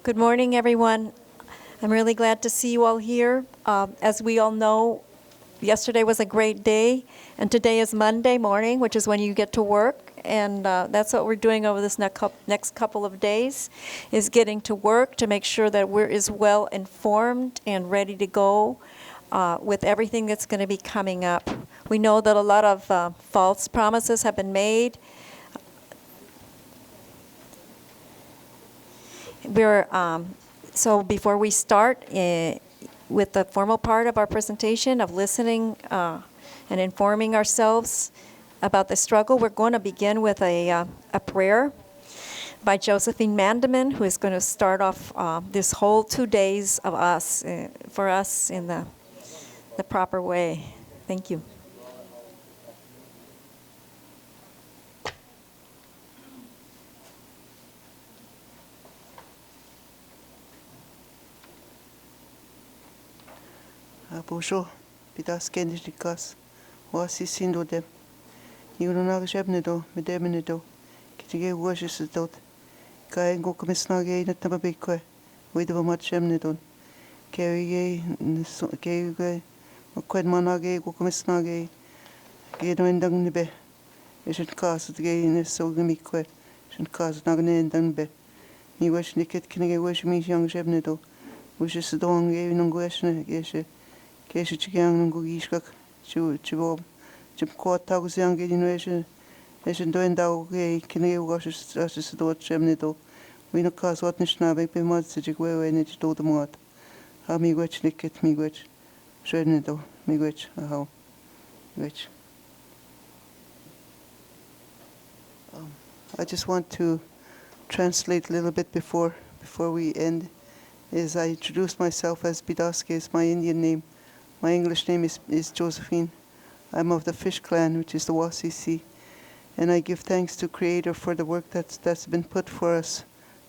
Good morning, everyone. I'm really glad to see you all here. As we all know, yesterday was a great day, and today is Monday morning, which is when you get to work. And that's what we're doing over this next couple of days, is getting to work to make sure that we're as well informed and ready to go with everything that's going to be coming up. We know that a lot of false promises have been made. So before we start with the formal part of our presentation of listening and informing ourselves about the struggle, we're going to begin with a prayer by Josephine Mandamin, who is going to start off this whole 2 days of us, for us in the proper way. Thank you. Bonjour, bidas kendikas, wasi sindo dem. Yunag jebnedo, medemnedo, kitige washisidot, kain go komisnage na tababekwe, with a much jemnedon. Kerry gay, qued manage go komisnage, get no endang nebe. It should cast the gay in a so gamique, should cast nagan endang be. Me wish nicket can get wish me young jebnedo, wishes the dong gay no question, geshe. Keisha chigang nungu ishkak chibob chip quata was young generation as in doing dog gay kine washes as a dot chemnido. We no cause what nishnabe be mud sick way when it do the mod. How me which nicket me which chemnido me which how which. I just want to translate a little bit before we end. Is I introduce myself as Bidaske is my Indian name. My English name is Josephine. I'm of the Fish clan, which is the Wasisi, and I give thanks to Creator for the work that's been put for us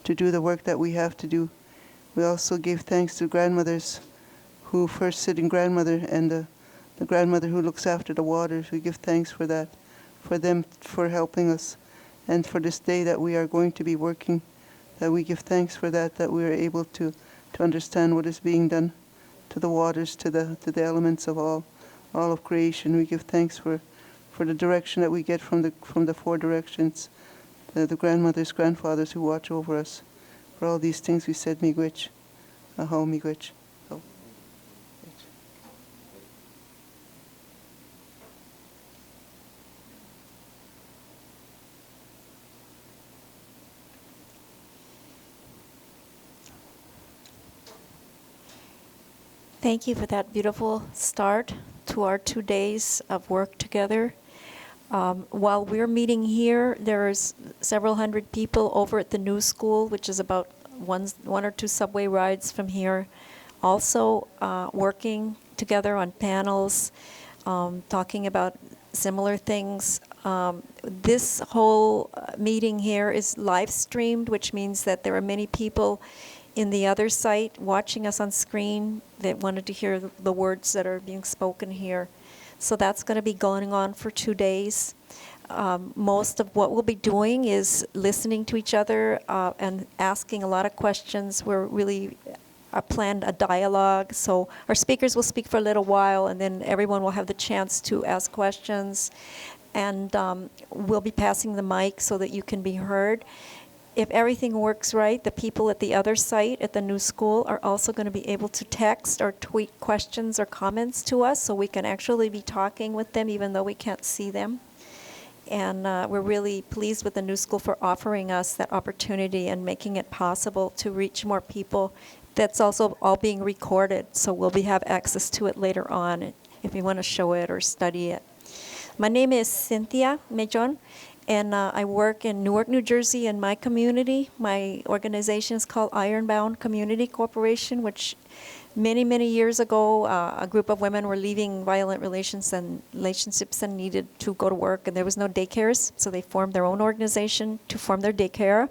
to do the work that we have to do. We also give thanks to grandmothers, who first sitting grandmother and the grandmother who looks after the waters. We give thanks for that, for them for helping us, and for this day that we are going to be working. That we give thanks for that we are able to understand what is being done to the waters, to the elements of all of creation. We give thanks for the direction that we get from the four directions, the grandmothers, grandfathers who watch over us. For all these things we said miigwech, aho miigwech. Thank you for that beautiful start to our 2 days of work together. While we're meeting here, there's several hundred people over at the new school, which is about one or two subway rides from here, also working together on panels, talking about similar things. This whole meeting here is live streamed, which means that there are many people in the other site watching us on screen that wanted to hear the words that are being spoken here. So that's going to be going on for 2 days. Most of what we'll be doing is listening to each other and asking a lot of questions. We're really planned a dialogue. So our speakers will speak for a little while, and then everyone will have the chance to ask questions. And we'll be passing the mic so that you can be heard. If everything works right, the people at the other site at the new school are also going to be able to text or tweet questions or comments to us, so we can actually be talking with them even though we can't see them. And we're really pleased with the new school for offering us that opportunity and making it possible to reach more people. That's also all being recorded, so we'll have access to it later on if you want to show it or study it. My name is Cynthia Mellon. And I work in Newark, New Jersey in my community. My organization is called Ironbound Community Corporation, which many, many years ago, a group of women were leaving violent relationships and needed to go to work, and there was no daycares, so they formed their own organization to form their daycare.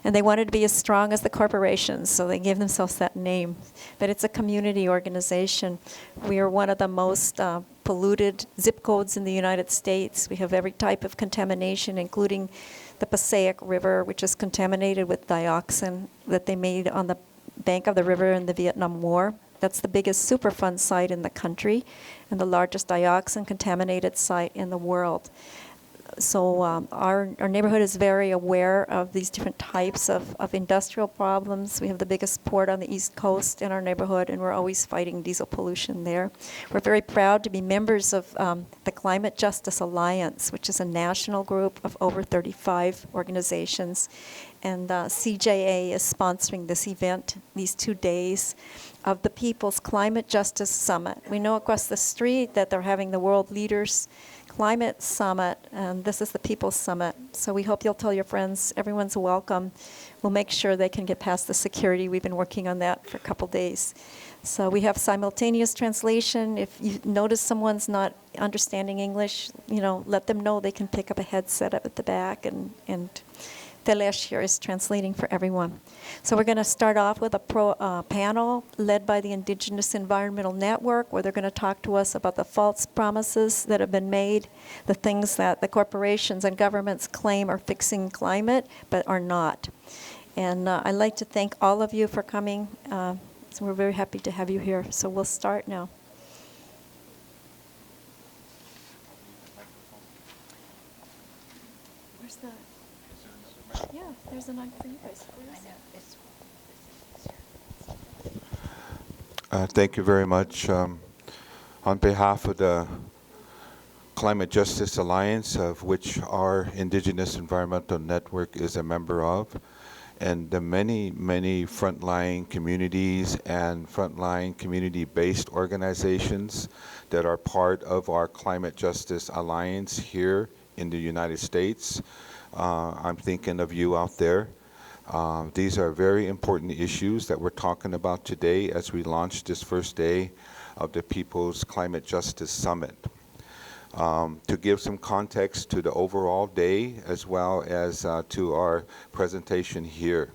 And they wanted to be as strong as the corporations, so they gave themselves that name. But it's a community organization. We are one of the most polluted zip codes in the United States. We have every type of contamination, including the Passaic River, which is contaminated with dioxin that they made on the bank of the river in the Vietnam War. That's the biggest Superfund site in the country and the largest dioxin-contaminated site in the world. So our neighborhood is very aware of these different types of industrial problems. We have the biggest port on the East Coast in our neighborhood, and we're always fighting diesel pollution there. We're very proud to be members of the Climate Justice Alliance, which is a national group of over 35 organizations. And CJA is sponsoring this event, these 2 days of the People's Climate Justice Summit. We know across the street that they're having the World Leaders Climate Summit, and this is the People's Summit. So we hope you'll tell your friends. Everyone's welcome. We'll make sure they can get past the security. We've been working on that for a couple days. So we have simultaneous translation. If you notice someone's not understanding English, let them know they can pick up a headset up at the back, and Telesh here is translating for everyone. So we're going to start off with a panel led by the Indigenous Environmental Network, where they're going to talk to us about the false promises that have been made, the things that the corporations and governments claim are fixing climate, but are not. And I'd like to thank all of you for coming. So we're very happy to have you here. So we'll start now. Where's the... Yeah, there's a mic for you guys. Thank you very much. On behalf of the Climate Justice Alliance, of which our Indigenous Environmental Network is a member of, and the many, many frontline communities and frontline community-based organizations that are part of our Climate Justice Alliance here in the United States, I'm thinking of you out there. These are very important issues that we're talking about today as we launch this first day of the People's Climate Justice Summit. To give some context to the overall day as well as to our presentation here.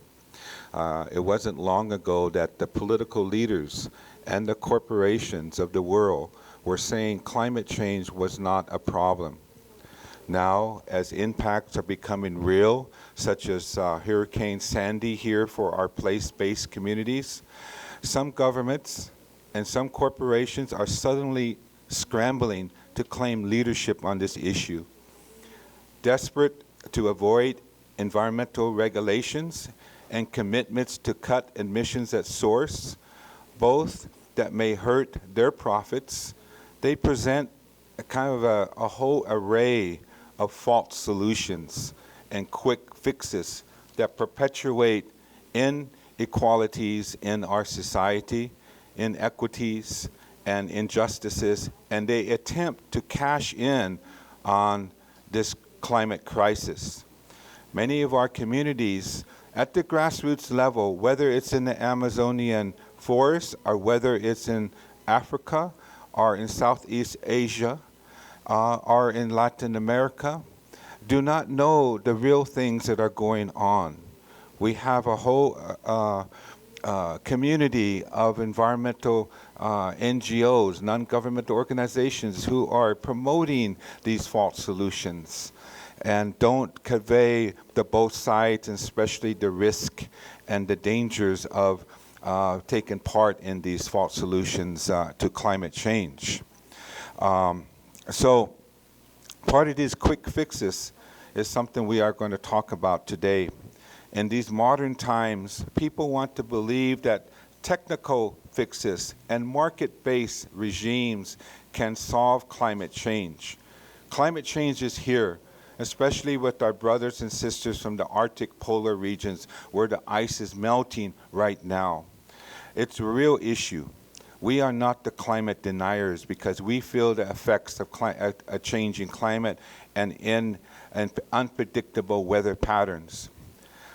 It wasn't long ago that the political leaders and the corporations of the world were saying climate change was not a problem. Now, as impacts are becoming real, such as Hurricane Santi here for our place-based communities, some governments and some corporations are suddenly scrambling to claim leadership on this issue. Desperate to avoid environmental regulations and commitments to cut emissions at source, both that may hurt their profits, they present a kind of a whole array of false solutions and quick fixes that perpetuate inequalities in our society, inequities and injustices, and they attempt to cash in on this climate crisis. Many of our communities at the grassroots level, whether it's in the Amazonian forest or whether it's in Africa or in Southeast Asia, or in Latin America, do not know the real things that are going on. We have a whole community of environmental NGOs, non-governmental organizations, who are promoting these false solutions and don't convey the both sides, and especially the risk and the dangers of taking part in these false solutions to climate change. So part of these quick fixes is something we are going to talk about today. In these modern times, people want to believe that technical fixes and market-based regimes can solve climate change. Climate change is here, especially with our brothers and sisters from the Arctic polar regions where the ice is melting right now. It's a real issue. We are not the climate deniers because we feel the effects of a changing climate and unpredictable weather patterns.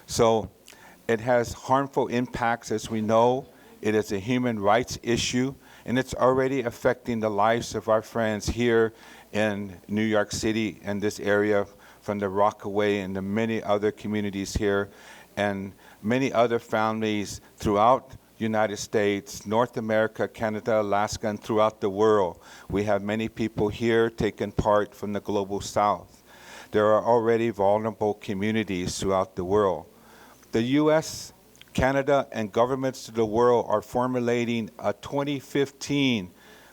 So it has harmful impacts, as we know. It is a human rights issue, and it's already affecting the lives of our friends here in New York City and this area, from the Rockaway and the many other communities here, and many other families throughout United States, North America, Canada, Alaska, and throughout the world. We have many people here taking part from the global south. There are already vulnerable communities throughout the world. The U.S. Canada and governments of the world are formulating a 2015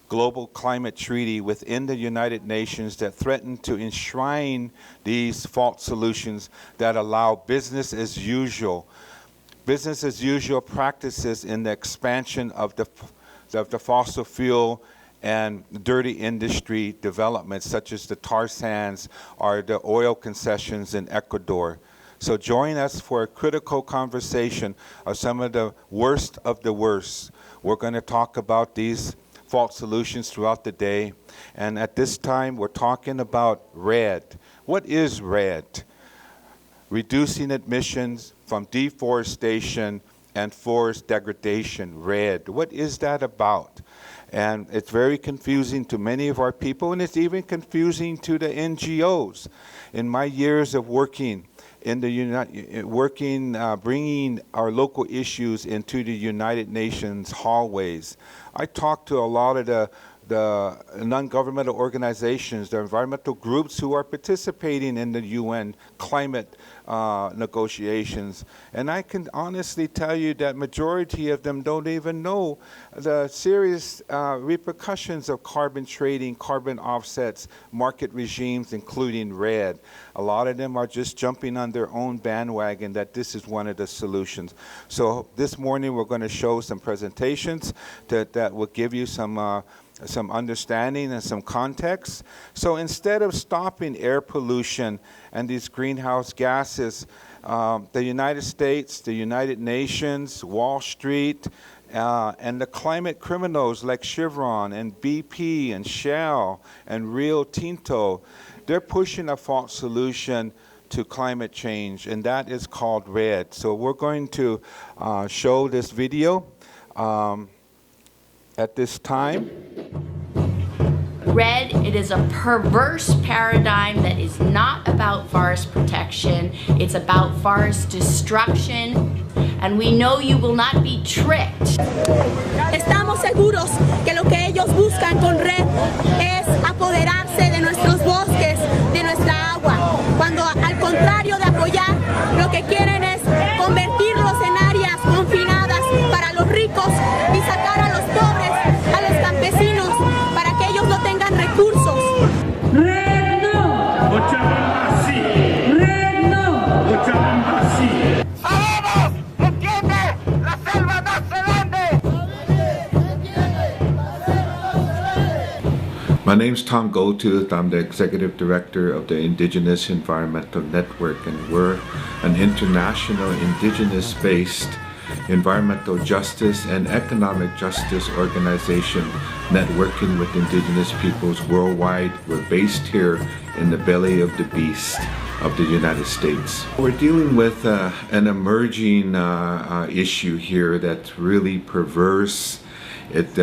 global climate treaty within the United Nations that threaten to enshrine these false solutions that allow business as usual practices in the expansion of the fossil fuel and dirty industry developments such as the tar sands or the oil concessions in Ecuador. So join us for a critical conversation of some of the worst of the worst. We're going to talk about these false solutions throughout the day. And at this time, we're talking about RED. What is RED? Reducing emissions from deforestation and forest degradation, RED. What is that about? And it's very confusing to many of our people, and it's even confusing to the NGOs. In my years of working in the bringing our local issues into the United Nations hallways, I talked to a lot of the non-governmental organizations, the environmental groups who are participating in the UN climate negotiations. And I can honestly tell you that majority of them don't even know the serious repercussions of carbon trading, carbon offsets, market regimes, including RED. A lot of them are just jumping on their own bandwagon that this is one of the solutions. So this morning we're going to show some presentations that will give you some understanding and some context. So instead of stopping air pollution and these greenhouse gases, the United States, the United Nations, Wall Street, and the climate criminals like Chevron and BP and Shell and Rio Tinto, they're pushing a false solution to climate change, and that is called RED. So we're going to show this video at this time. RED, it is a perverse paradigm that is not about forest protection, it's about forest destruction, and we know you will not be tricked. Estamos seguros que lo que ellos buscan con RED es apoderarse de nuestros bosques, de nuestra agua, cuando al contrario de apoyar, lo que quieren es convertirlos en áreas confinadas para los ricos y sacar a los pobres, a los campesinos, para que ellos no tengan recursos. ¡Red no! ¡Red no! ¡Sabemos! ¡Entiende! ¡La selva no se vende! My name's Tom Goldtooth. I'm the Executive Director of the Indigenous Environmental Network, and we're an international indigenous-based environmental justice and economic justice organization networking with indigenous peoples worldwide. We're based here in the belly of the beast of the United States. We're dealing with an emerging issue here that's really perverse. It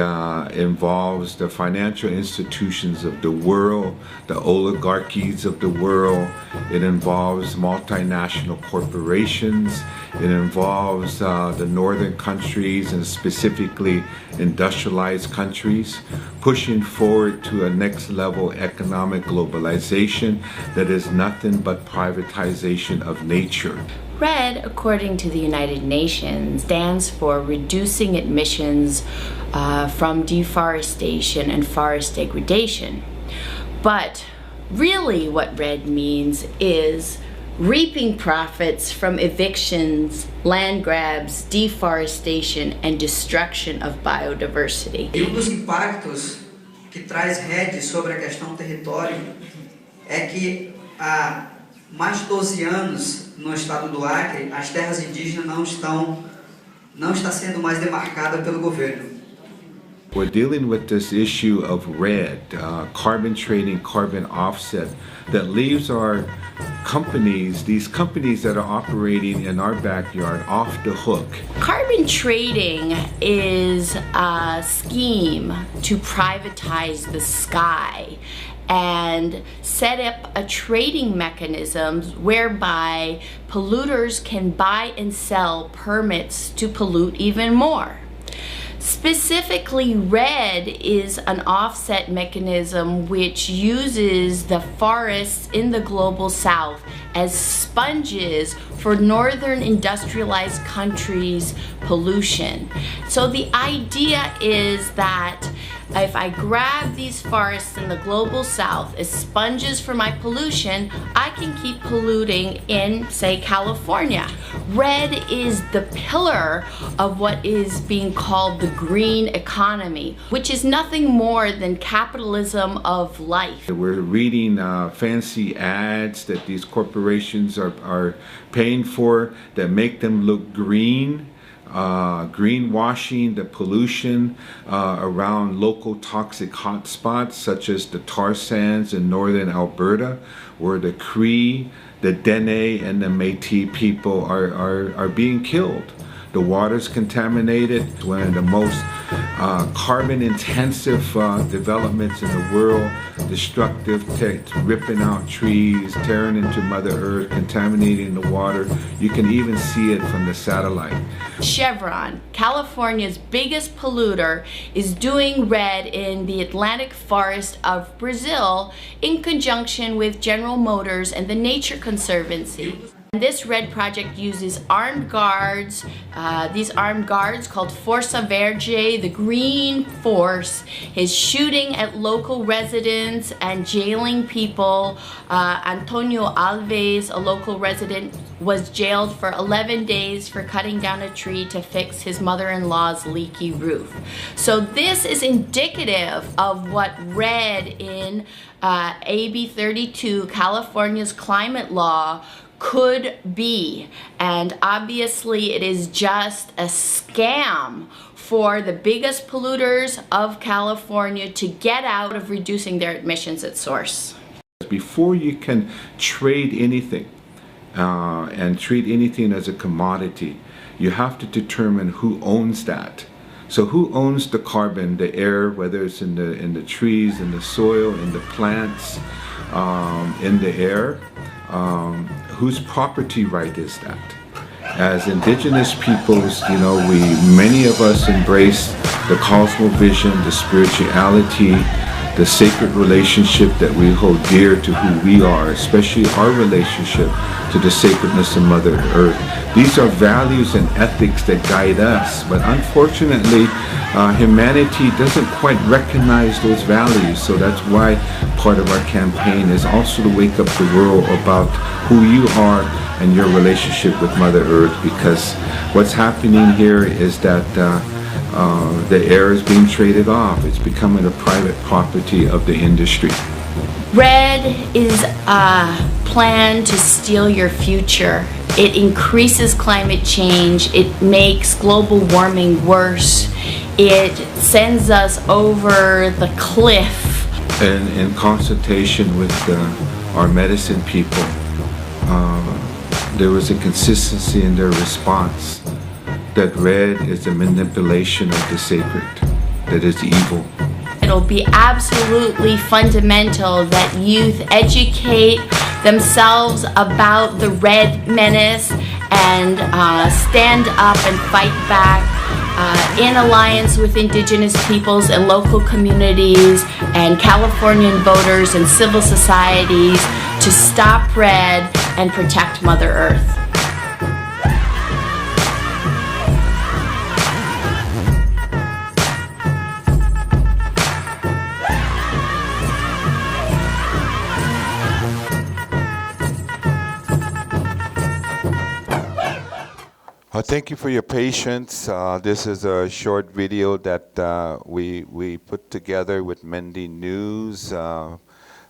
involves the financial institutions of the world, the oligarchies of the world. It involves multinational corporations. It involves the northern countries, and specifically industrialized countries, pushing forward to a next level economic globalization that is nothing but privatization of nature. RED, according to the United Nations, stands for Reducing Emissions from Deforestation and Forest Degradation. But really what RED means is reaping profits from evictions, land grabs, deforestation, and destruction of biodiversity. E dos impactos que traz RED sobre a questão território é que há mais de 12 anos no estado do Acre, as terras indígenas não está sendo mais demarcada pelo governo. We're dealing with this issue of RED, carbon trading, carbon offset, that leaves our companies, these companies that are operating in our backyard, off the hook. Carbon trading is a scheme to privatize the sky and set up a trading mechanism whereby polluters can buy and sell permits to pollute even more. Specifically, RED is an offset mechanism which uses the forests in the global south as sponges for northern industrialized countries' pollution. So the idea is that if I grab these forests in the global south as sponges for my pollution, I can keep polluting in, say, California. RED is the pillar of what is being called the green economy, which is nothing more than capitalism of life. We're reading fancy ads that these corporations are paying for that make them look green. Greenwashing the pollution around local toxic hotspots such as the tar sands in northern Alberta, where the Cree, the Dene, and the Métis people are being killed. The water's contaminated. One of the most carbon-intensive developments in the world, destructive, ripping out trees, tearing into Mother Earth, contaminating the water. You can even see it from the satellite. Chevron, California's biggest polluter, is doing RED in the Atlantic forest of Brazil in conjunction with General Motors and the Nature Conservancy. This RED project uses armed guards. These armed guards, called Força Verde, the Green Force, is shooting at local residents and jailing people. Antonio Alves, a local resident, was jailed for 11 days for cutting down a tree to fix his mother-in-law's leaky roof. So this is indicative of what RED in AB 32, California's climate law, could be. And obviously it is just a scam for the biggest polluters of California to get out of reducing their emissions at source. Before you can trade anything and treat anything as a commodity, you have to determine who owns that. So who owns the carbon, the air, whether it's in the trees, in the soil, in the plants, in the air? Whose property right is that? As indigenous peoples, you know, many of us embrace the cosmovision, the spirituality, the sacred relationship that we hold dear to who we are, especially our relationship to the sacredness of Mother Earth. These are values and ethics that guide us, but unfortunately, humanity doesn't quite recognize those values. So that's why part of our campaign is also to wake up the world about who you are and your relationship with Mother Earth, because what's happening here is that the air is being traded off. It's becoming a private property of the industry. RED is a plan to steal your future. It increases climate change. It makes global warming worse. It sends us over the cliff. And in consultation with our medicine people, there was a consistency in their response that RED is a manipulation of the sacred, that is evil. It'll be absolutely fundamental that youth educate themselves about the RED menace and stand up and fight back in alliance with indigenous peoples and local communities and Californian voters and civil societies to stop RED and protect Mother Earth. Thank you for your patience. This is a short video that we put together with Mendy News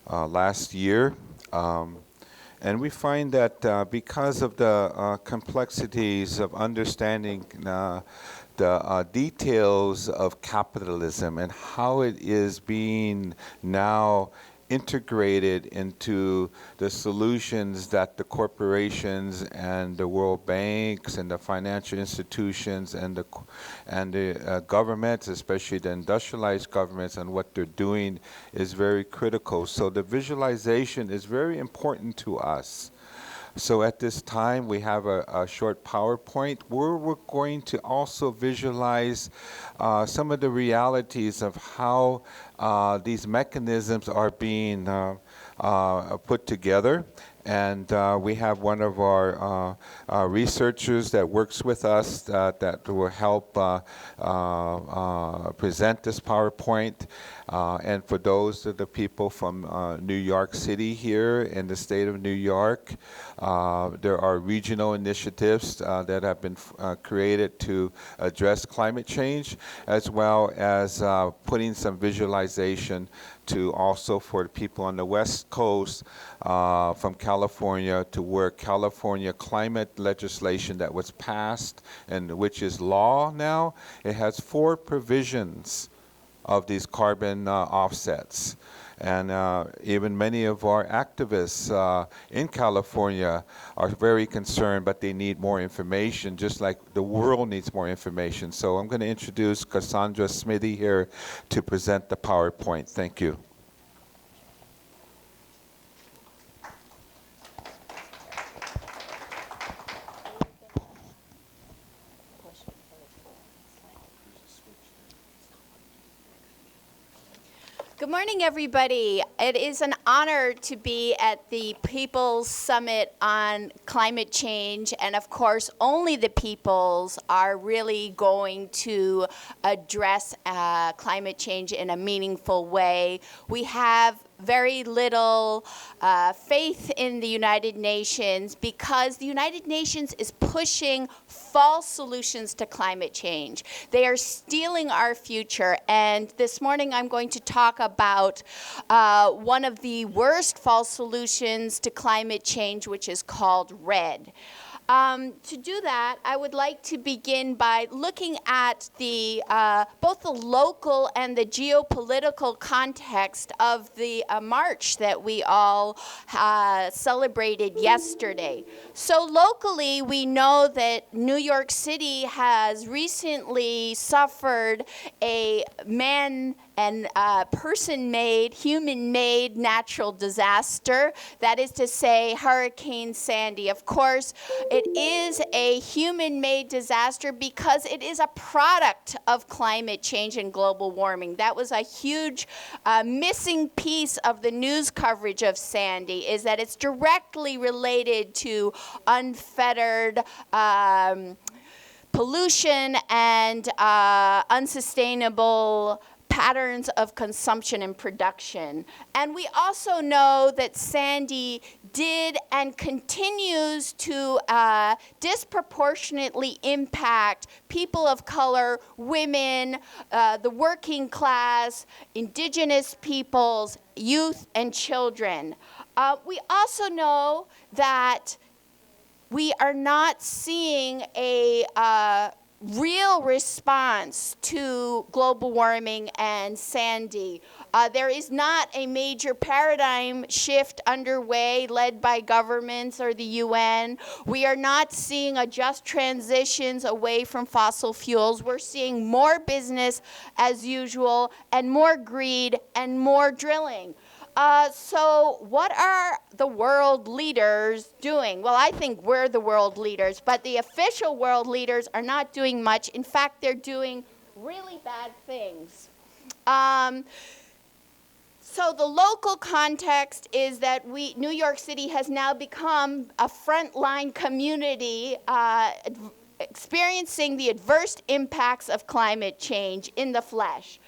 last year. And we find that because of the complexities of understanding the details of capitalism and how it is being now integrated into the solutions that the corporations and the World Banks and the financial institutions and the governments, especially the industrialized governments, and what they're doing is very critical. So the visualization is very important to us. So at this time, we have a short PowerPoint where we're going to also visualize some of the realities of how these mechanisms are being put together. And we have one of our researchers that works with us that will help present this PowerPoint. And for those of the people from New York City here in the state of New York, there are regional initiatives that have been created to address climate change, as well as putting some visualization to also for the people on the West Coast from California, to where California climate legislation that was passed and which is law now, it has 4 provisions of these carbon offsets. And even many of our activists in California are very concerned, but they need more information, just like the world needs more information. So I'm going to introduce Cassandra Smithie here to present the PowerPoint. Thank you. Good morning, everybody. It is an honor to be at the People's Summit on Climate Change, and of course, only the peoples are really going to address climate change in a meaningful way. We have very little faith in the United Nations because the United Nations is pushing false solutions to climate change. They are stealing our future, and this morning I'm going to talk about one of the worst false solutions to climate change, which is called RED. To do that, I would like to begin by looking at the both the local and the geopolitical context of the march that we all celebrated yesterday. So locally, we know that New York City has recently suffered a person-made, human-made natural disaster. That is to say, Hurricane Santi. Of course, it is a human-made disaster because it is a product of climate change and global warming. That was a huge missing piece of the news coverage of Santi, is that it's directly related to unfettered pollution and unsustainable patterns of consumption and production. And we also know that Santi did and continues to disproportionately impact people of color, women, the working class, indigenous peoples, youth, and children. We also know that we are not seeing a real response to global warming and Santi. There is not a major paradigm shift underway led by governments or the UN. We are not seeing a just transitions away from fossil fuels. We're seeing more business as usual and more greed and more drilling. So what are the world leaders doing? Well, I think we're the world leaders, but the official world leaders are not doing much. In fact, they're doing really bad things. So the local context is that New York City has now become a frontline community experiencing the adverse impacts of climate change in the flesh.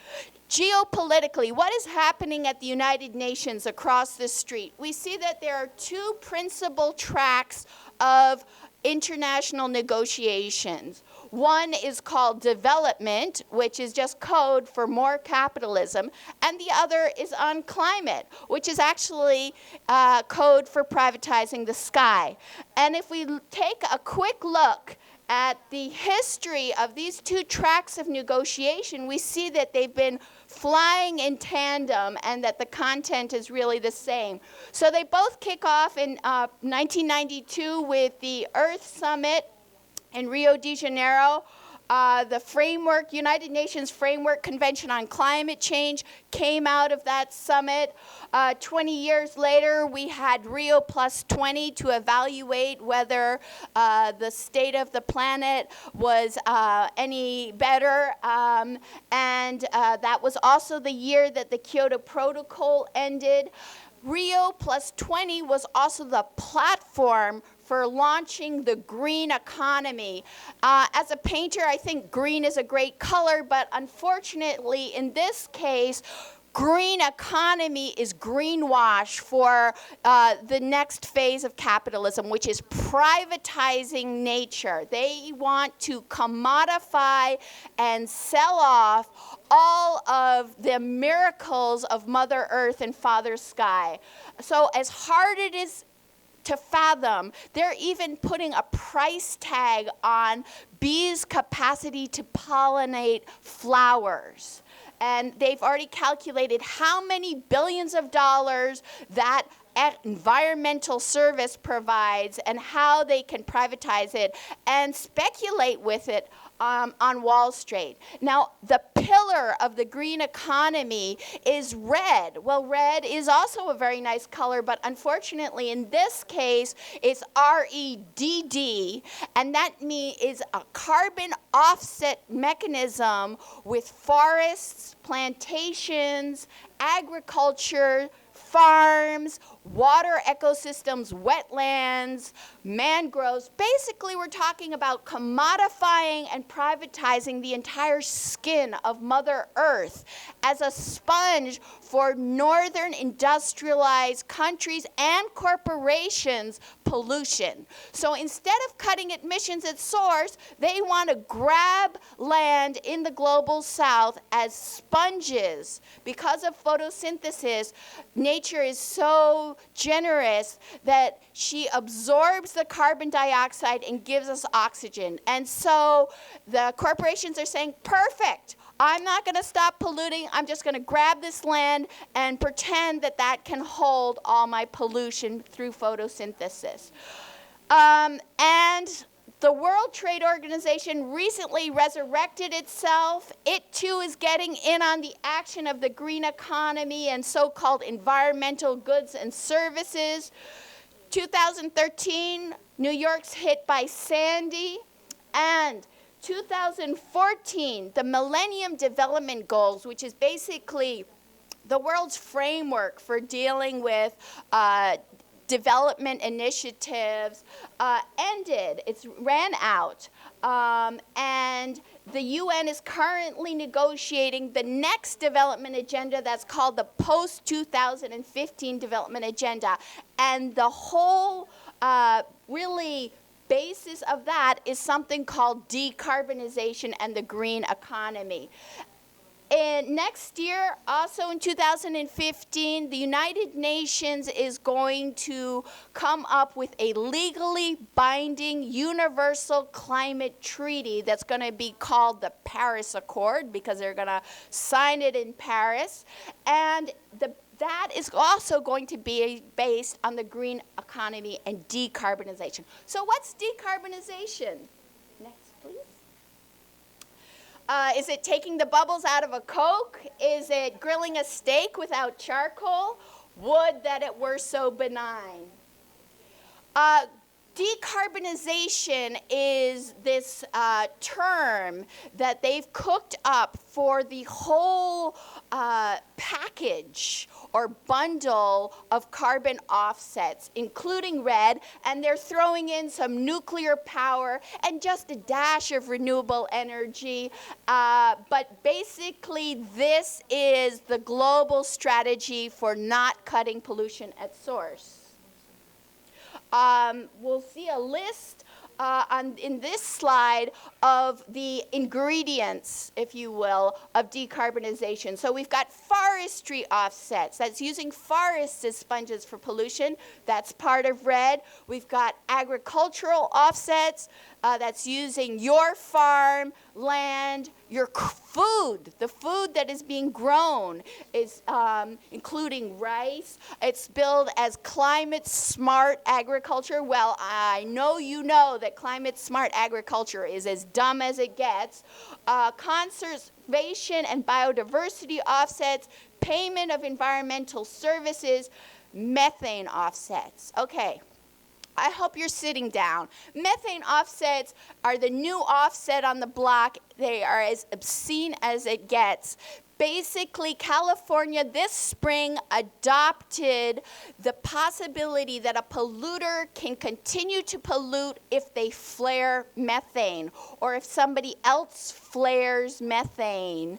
Geopolitically, what is happening at the United Nations across the street? We see that there are 2 principal tracks of international negotiations. One is called development, which is just code for more capitalism, and the other is on climate, which is actually code for privatizing the sky. And if we take a quick look at the history of these 2 tracks of negotiation, we see that they've been flying in tandem and that the content is really the same. So they both kick off in 1992 with the Earth Summit in Rio de Janeiro. The framework, United Nations Framework Convention on Climate Change came out of that summit. 20 years later, we had Rio Plus 20 to evaluate whether the state of the planet was any better. And that was also the year that the Kyoto Protocol ended. Rio Plus 20 was also the platform for launching the green economy. As a painter, I think green is a great color, but unfortunately, in this case, green economy is greenwash for the next phase of capitalism, which is privatizing nature. They want to commodify and sell off all of the miracles of Mother Earth and Father Sky. So as hard it is to fathom, they're even putting a price tag on bees' capacity to pollinate flowers. And they've already calculated how many billions of dollars that environmental service provides and how they can privatize it and speculate with it on Wall Street. Now, the pillar of the green economy is red. Well, red is also a very nice color, but unfortunately, in this case, it's REDD, and that is a carbon offset mechanism with forests, plantations, agriculture, farms, water ecosystems, wetlands, mangroves. Basically, we're talking about commodifying and privatizing the entire skin of Mother Earth as a sponge for northern industrialized countries and corporations' pollution. So instead of cutting emissions at source, they want to grab land in the global south as sponges. Because of photosynthesis, nature is so generous that she absorbs the carbon dioxide and gives us oxygen. And so the corporations are saying, perfect, I'm not going to stop polluting. I'm just going to grab this land and pretend that that can hold all my pollution through photosynthesis. And the World Trade Organization recently resurrected itself. It too is getting in on the action of the green economy and so-called environmental goods and services. 2013, New York's hit by Sandy. And 2014, the Millennium Development Goals, which is basically the world's framework for dealing with development initiatives, ended. It ran out. And the UN is currently negotiating the next development agenda that's called the post-2015 development agenda. And the whole really basis of that is something called decarbonization and the green economy. And next year, also in 2015, the United Nations is going to come up with a legally binding universal climate treaty that's going to be called the Paris Accord, because they're going to sign it in Paris. And that is also going to be based on the green economy and decarbonization. So what's decarbonization? Next, please. Is it taking the bubbles out of a Coke? Is it grilling a steak without charcoal? Would that it were so benign. Decarbonization is this term that they've cooked up for the whole package or bundle of carbon offsets, including red, and they're throwing in some nuclear power and just a dash of renewable energy. But basically, this is the global strategy for not cutting pollution at source. We'll see a list in this slide of the ingredients, if you will, of decarbonization. So we've got forestry offsets. That's using forests as sponges for pollution. That's part of red. We've got agricultural offsets. That's using your farm, land, your food, the food that is being grown, is including rice. It's billed as climate smart agriculture. Well, I know you know that climate smart agriculture is as dumb as it gets. Conservation and biodiversity offsets, payment of environmental services, methane offsets. Okay. I hope you're sitting down. Methane offsets are the new offset on the block. They are as obscene as it gets. Basically, California this spring adopted the possibility that a polluter can continue to pollute if they flare methane, or if somebody else flares methane,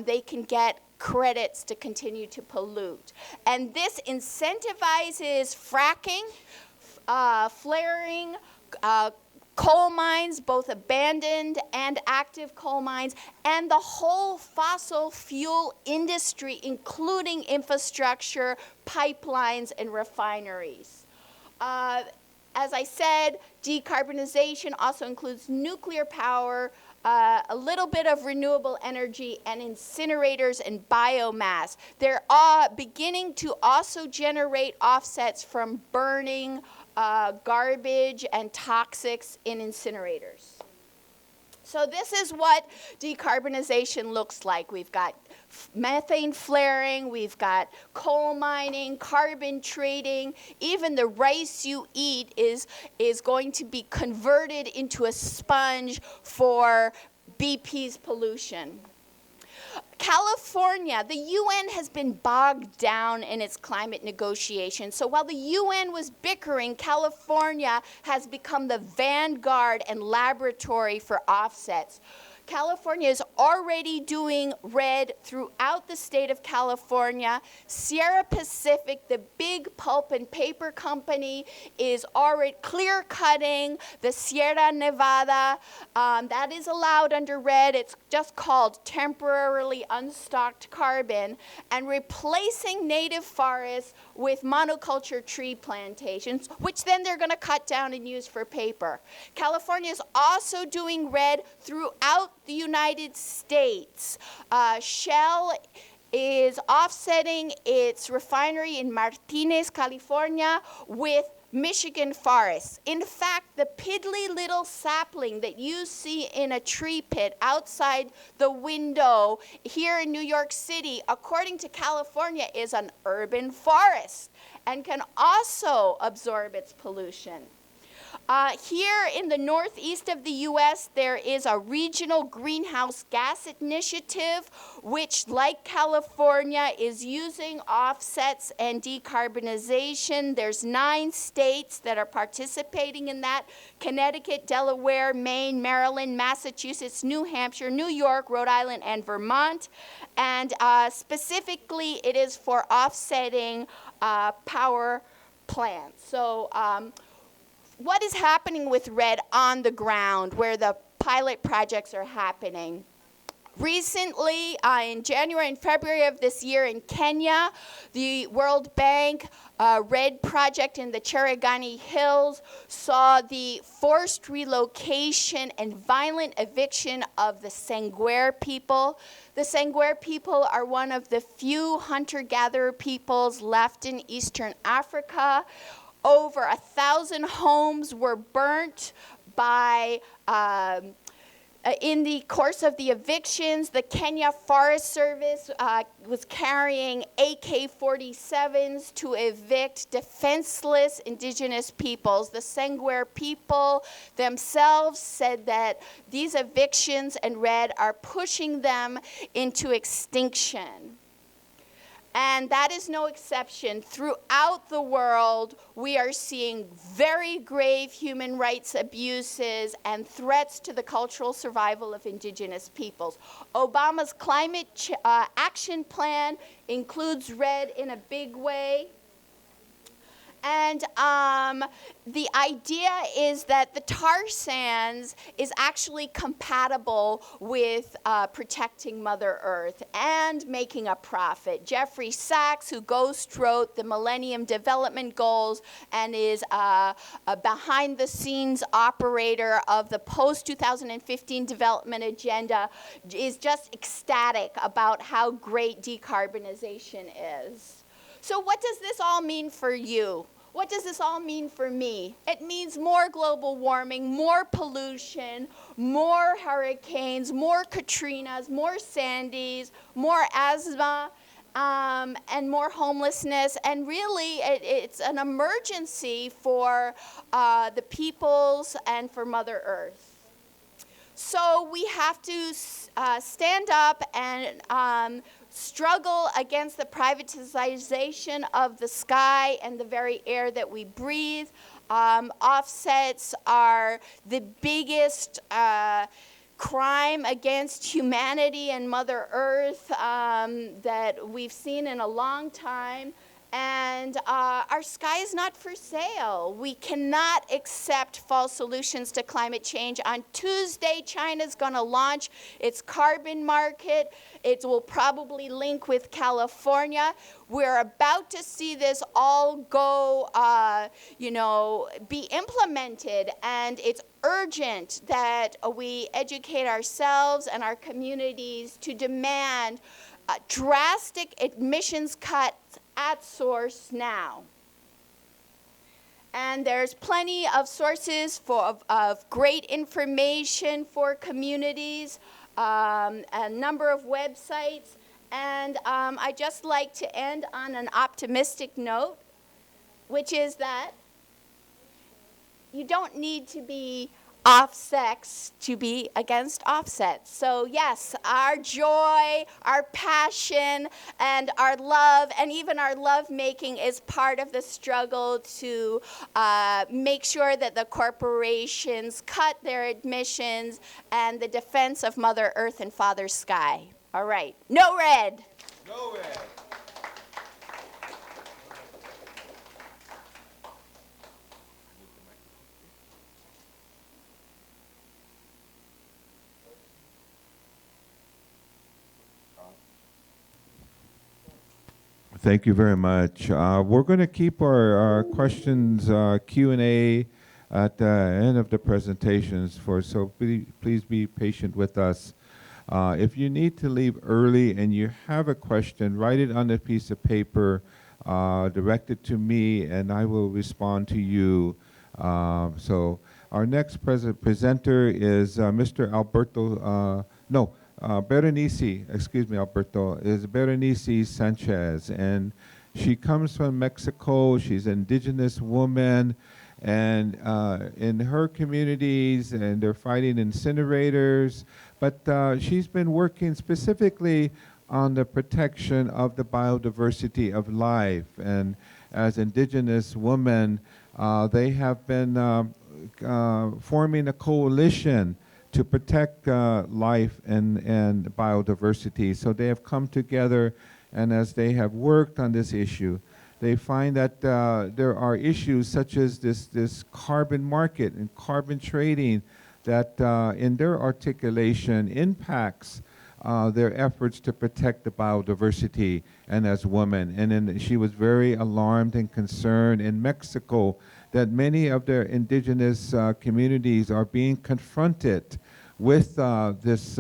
they can get credits to continue to pollute. And this incentivizes fracking, flaring, coal mines, both abandoned and active coal mines, and the whole fossil fuel industry, including infrastructure, pipelines, and refineries. As I said, decarbonization also includes nuclear power, a little bit of renewable energy, and incinerators and biomass. They're beginning to also generate offsets from burning garbage and toxics in incinerators. So this is what decarbonization looks like. We've got methane flaring, we've got coal mining, carbon trading. Even the rice you eat is going to be converted into a sponge for BP's pollution. California, the UN has been bogged down in its climate negotiations. So while the UN was bickering, California has become the vanguard and laboratory for offsets. California is already doing red throughout the state of California. Sierra Pacific, the big pulp and paper company, is already clear-cutting the Sierra Nevada. That is allowed under red. It's just called temporarily unstocked carbon, and replacing native forests with monoculture tree plantations, which then they're going to cut down and use for paper. California is also doing red throughout the United States. Shell is offsetting its refinery in Martinez, California, with Michigan forests. In fact, the piddly little sapling that you see in a tree pit outside the window here in New York City, according to California, is an urban forest and can also absorb its pollution. Here in the northeast of the U.S., there is a regional greenhouse gas initiative, which, like California, is using offsets and decarbonization. There's 9 states that are participating in that: Connecticut, Delaware, Maine, Maryland, Massachusetts, New Hampshire, New York, Rhode Island, and Vermont. And specifically, it is for offsetting power plants. So what is happening with RED on the ground where the pilot projects are happening? Recently, in January and February of this year in Kenya, the World Bank RED project in the Cherangani Hills saw the forced relocation and violent eviction of the Sangwer people. The Sangwer people are one of the few hunter-gatherer peoples left in Eastern Africa. Over 1,000 homes were burnt by in the course of the evictions. The Kenya Forest Service was carrying AK-47s to evict defenseless indigenous peoples. The Sangwer people themselves said that these evictions and RED are pushing them into extinction. And that is no exception. Throughout the world, we are seeing very grave human rights abuses and threats to the cultural survival of indigenous peoples. Obama's climate action plan includes RED in a big way. And the idea is that the tar sands is actually compatible with protecting Mother Earth and making a profit. Jeffrey Sachs, who ghost-wrote the Millennium Development Goals and is a behind-the-scenes operator of the post-2015 development agenda, is just ecstatic about how great decarbonization is. So what does this all mean for you? What does this all mean for me? It means more global warming, more pollution, more hurricanes, more Katrinas, more Sandys, more asthma, and more homelessness. And really, it's an emergency for the peoples and for Mother Earth. So we have to stand up and struggle against the privatization of the sky and the very air that we breathe. Offsets are the biggest crime against humanity and Mother Earth that we've seen in a long time. And our sky is not for sale. We cannot accept false solutions to climate change. On Tuesday, China's going to launch its carbon market. It will probably link with California. We're about to see this all go, be implemented. And it's urgent that we educate ourselves and our communities to demand drastic emissions cuts at source now. And there's plenty of sources of great information for communities, a number of websites, and I'd just like to end on an optimistic note, which is that you don't need to be off-sex to be against offsets. So yes, our joy, our passion, and our love, and even our love-making is part of the struggle to make sure that the corporations cut their emissions and the defense of Mother Earth and Father Sky. All right, no red. No red. Thank you very much. We're going to keep our questions Q&A at the end of the presentations, so please be patient with us. If you need to leave early and you have a question, write it on a piece of paper, direct it to me, and I will respond to you. So our next presenter is Mr. Berenice, excuse me, Alberto, is Berenice Sanchez, and she comes from Mexico. She's an indigenous woman, and in her communities, and they're fighting incinerators, but she's been working specifically on the protection of the biodiversity of life, and as indigenous women, they have been forming a coalition to protect life and biodiversity. So they have come together, and as they have worked on this issue, they find that there are issues such as this carbon market and carbon trading that in their articulation impacts their efforts to protect the biodiversity and as women. And then she was very alarmed and concerned in Mexico that many of their indigenous communities are being confronted with this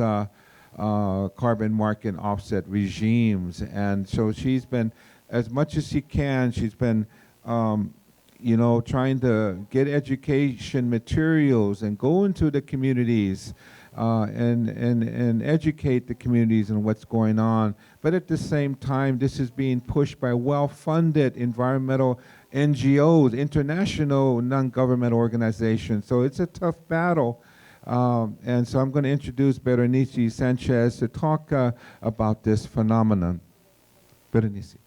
carbon market offset regimes. And so she's been, as much as she can, she's been trying to get education materials and go into the communities and educate the communities on what's going on. But at the same time, this is being pushed by well-funded environmental NGOs, international non-government organizations. So it's a tough battle. And so I'm going to introduce Berenice Sanchez to talk about this phenomenon. Berenice,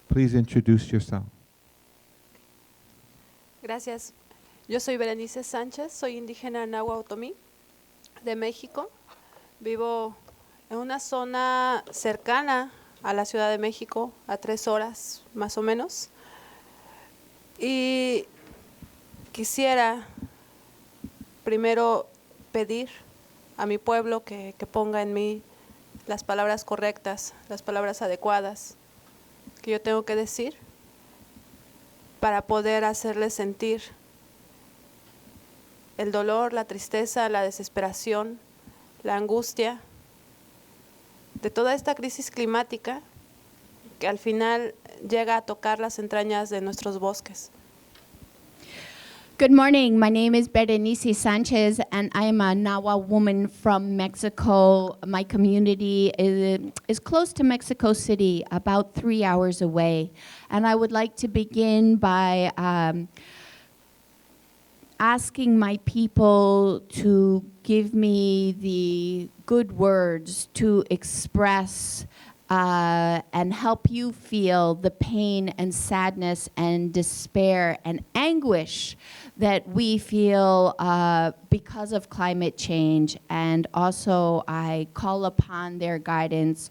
please introduce yourself. Gracias. Yo soy Berenice Sánchez, soy indígena náhuatl otomí de México. Vivo en una zona cercana a la Ciudad de México, a 3 horas más o menos. Y quisiera primero pedir a mi pueblo que ponga en mí las palabras correctas, las palabras adecuadas que yo tengo que decir para poder hacerles sentir el dolor, la tristeza, la desesperación, la angustia de toda esta crisis climática que al final llega a tocar las entrañas de nuestros bosques. Good morning. My name is Berenice Sanchez, and I am a Nahua woman from Mexico. My community is close to Mexico City, about 3 hours away. And I would like to begin by asking my people to give me the good words to express and help you feel the pain and sadness and despair and anguish that we feel because of climate change. And also I call upon their guidance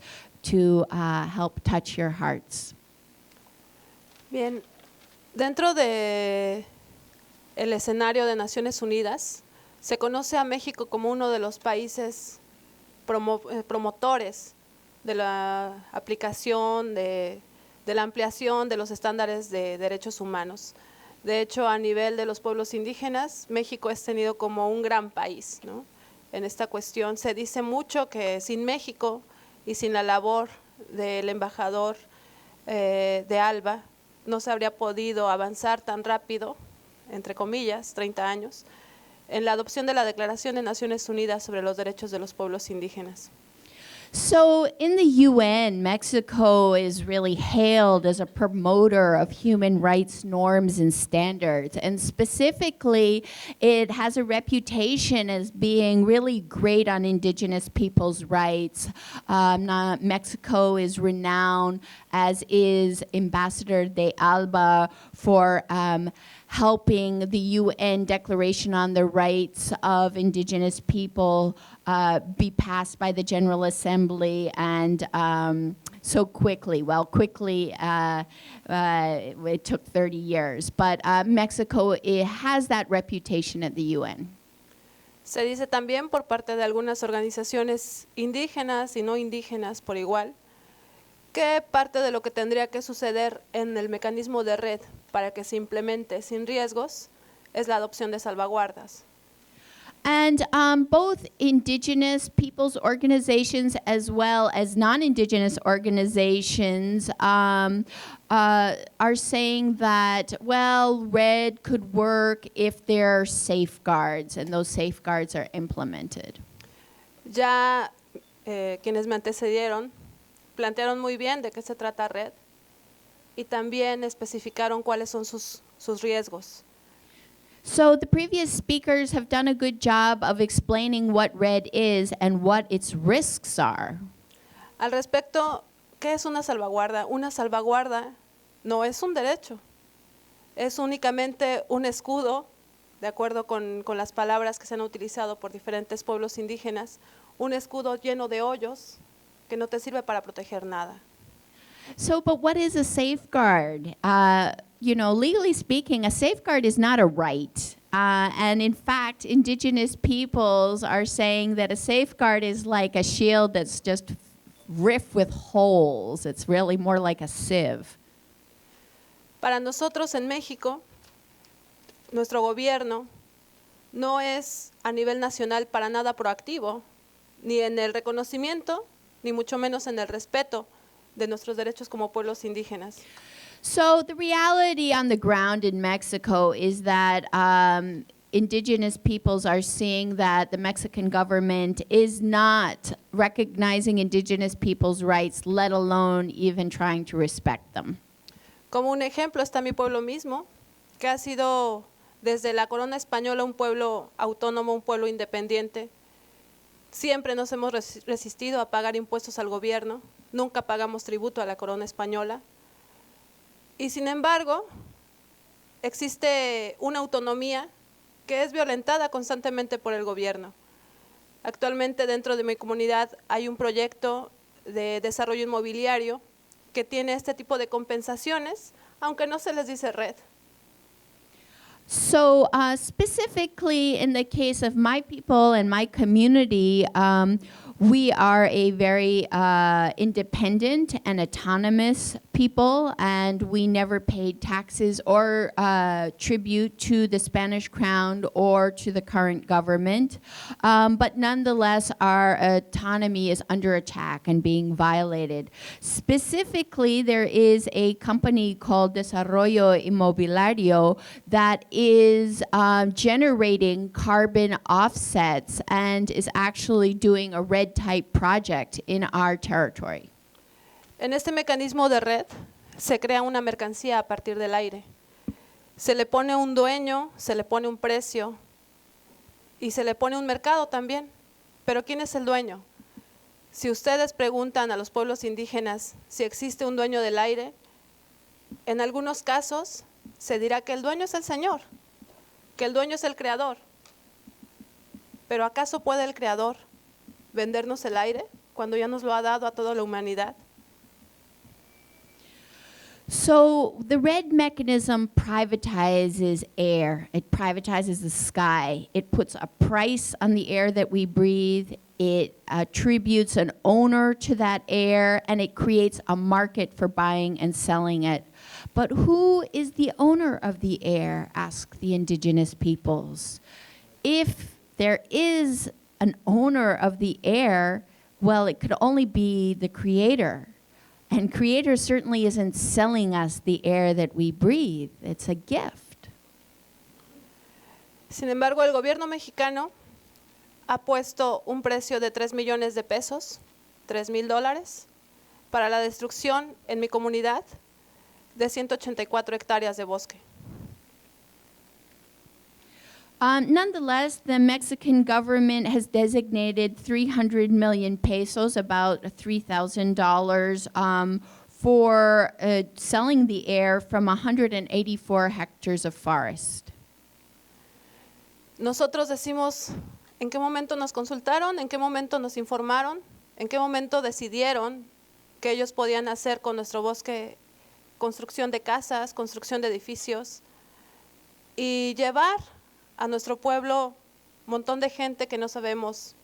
to help touch your hearts. Bien, dentro de el escenario de Naciones Unidas, se conoce a México como uno de los países promotores de la aplicación, de la ampliación de los estándares de derechos humanos. De hecho, a nivel de los pueblos indígenas, México es tenido como un gran país, ¿no? En esta cuestión se dice mucho que sin México y sin la labor del embajador de ALBA, no se habría podido avanzar tan rápido, entre comillas, 30 años, en la adopción de la Declaración de Naciones Unidas sobre los Derechos de los Pueblos Indígenas. So in the UN, Mexico is really hailed as a promoter of human rights norms and standards. And specifically, it has a reputation as being really great on indigenous people's rights. Mexico is renowned, as is Ambassador de Alba, for helping the UN Declaration on the Rights of Indigenous People be passed by the General Assembly, and so quickly. Well, quickly, it took 30 years, but Mexico, it has that reputation at the UN. Se dice también por parte de algunas organizaciones indígenas y no indígenas por igual, que parte de lo que tendría que suceder en el mecanismo de red para que se implemente sin riesgos es la adopción de salvaguardas. And both indigenous peoples organizations as well as non-indigenous organizations are saying that, well, RED could work if there are safeguards and those safeguards are implemented. Ya quienes me antecedieron plantearon muy bien de qué se trata RED y también especificaron cuáles son sus riesgos. So the previous speakers have done a good job of explaining what RED is and what its risks are. Al respecto, ¿qué es una salvaguarda? Una salvaguarda no es un derecho, es únicamente un escudo, de acuerdo con las palabras que se han utilizado por diferentes pueblos indígenas, un escudo lleno de hoyos que no te sirve para proteger nada. So, but what is a safeguard? You know, legally speaking, a safeguard is not a right. And in fact, indigenous peoples are saying that a safeguard is like a shield that's just rift with holes. It's really more like a sieve. Para nosotros en México, nuestro gobierno no es a nivel nacional para nada proactivo, ni en el reconocimiento, ni mucho menos en el respeto de nuestros derechos como pueblos indígenas. So the reality on the ground in Mexico is that indigenous peoples are seeing that the Mexican government is not recognizing indigenous people's rights, let alone even trying to respect them. Como un ejemplo está mi pueblo mismo, que ha sido desde la corona española un pueblo autónomo, un pueblo independiente. Siempre nos hemos resistido a pagar impuestos al gobierno, nunca pagamos tributo a la corona española. Y sin embargo, existe una autonomía que es violentada constantemente por el gobierno. Actualmente dentro de mi comunidad hay un proyecto de desarrollo inmobiliario que tiene este tipo de compensaciones, aunque no se les dice red. So specifically in the case of my people and my community, we are a very independent and autonomous people, and we never paid taxes or tribute to the Spanish crown or to the current government. But nonetheless, our autonomy is under attack and being violated. Specifically, there is a company called Desarrollo Inmobiliario that is generating carbon offsets and is actually doing a red type project in our territory. En este mecanismo de red se crea una mercancía a partir del aire. Se le pone un dueño, se le pone un precio y se le pone un mercado también. Pero ¿quién es el dueño? Si ustedes preguntan a los pueblos indígenas si existe un dueño del aire, en algunos casos se dirá que el dueño es el Señor, que el dueño es el creador. Pero ¿acaso puede el creador vendernos el aire cuando ya nos lo ha dado a toda la humanidad? So the red mechanism privatizes air. It privatizes the sky. It puts a price on the air that we breathe. It attributes an owner to that air, and it creates a market for buying and selling it. But who is the owner of the air? Ask the indigenous peoples. If there is an owner of the air, well, it could only be the creator. And creator certainly isn't selling us the air that we breathe. It's a gift. Sin embargo, el gobierno mexicano ha puesto un precio de 3 millones de pesos, $3,000, para la destrucción en mi comunidad de 184 hectáreas de bosque. Nonetheless, the Mexican government has designated 300 million pesos, about $3,000, for selling the air from 184 hectares of forest. Nosotros decimos, ¿en qué momento nos consultaron? ¿En qué momento nos informaron? ¿En qué momento decidieron que ellos podían hacer con nuestro bosque construcción de casas, construcción de edificios y llevar a nuestro pueblo un montón de gente que no sabemos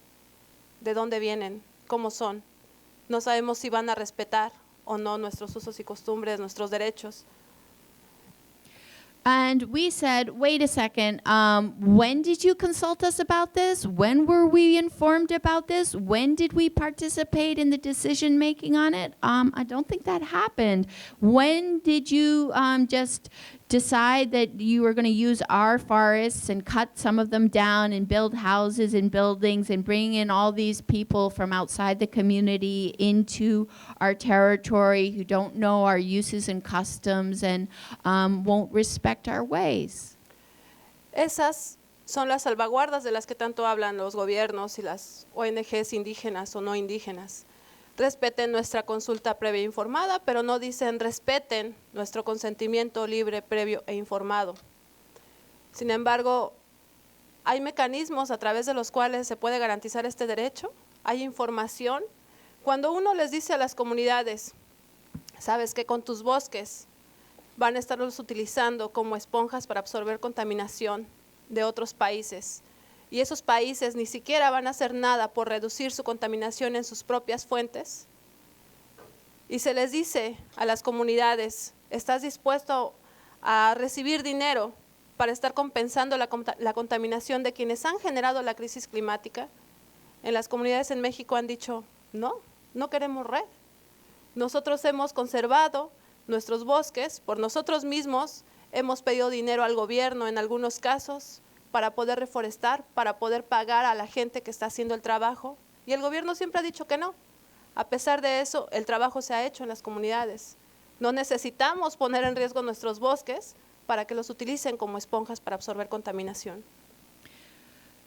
de dónde vienen, cómo son? No sabemos si van a respetar o no nuestros usos y costumbres, nuestros derechos. And we said, wait a second, when did you consult us about this? When were we informed about this? When did we participate in the decision making on it? I don't think that happened. When did you just decide that you were going to use our forests and cut some of them down and build houses and buildings and bring in all these people from outside the community into our territory who don't know our uses and customs and won't respect our ways? Esas son las salvaguardas de las que tanto hablan los gobiernos y las ONGs indígenas o no indígenas. Respeten nuestra consulta previa e informada, pero no dicen respeten nuestro consentimiento libre, previo e informado. Sin embargo, hay mecanismos a través de los cuales se puede garantizar este derecho. Hay información. Cuando uno les dice a las comunidades, sabes que con tus bosques van a estarlos utilizando como esponjas para absorber contaminación de otros países, y esos países ni siquiera van a hacer nada por reducir su contaminación en sus propias fuentes, y se les dice a las comunidades, ¿estás dispuesto a recibir dinero para estar compensando la contaminación de quienes han generado la crisis climática? En las comunidades en México han dicho, no, no queremos red. Nosotros hemos conservado nuestros bosques por nosotros mismos, hemos pedido dinero al gobierno en algunos casos para poder reforestar, para poder pagar a la gente que está haciendo el trabajo, y el gobierno siempre ha dicho que no. A pesar de eso, el trabajo se ha hecho en las comunidades. No necesitamos poner en riesgo nuestros bosques para que los utilicen como esponjas para absorber contaminación.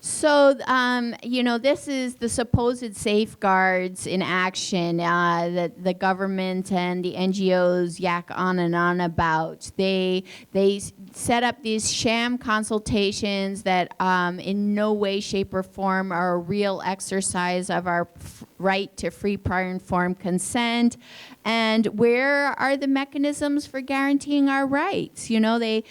So, this is the supposed safeguards in action that the government and the NGOs yak on and on about. They set up these sham consultations that in no way, shape, or form are a real exercise of our right to free prior informed consent. And where are the mechanisms for guaranteeing our rights? You know, they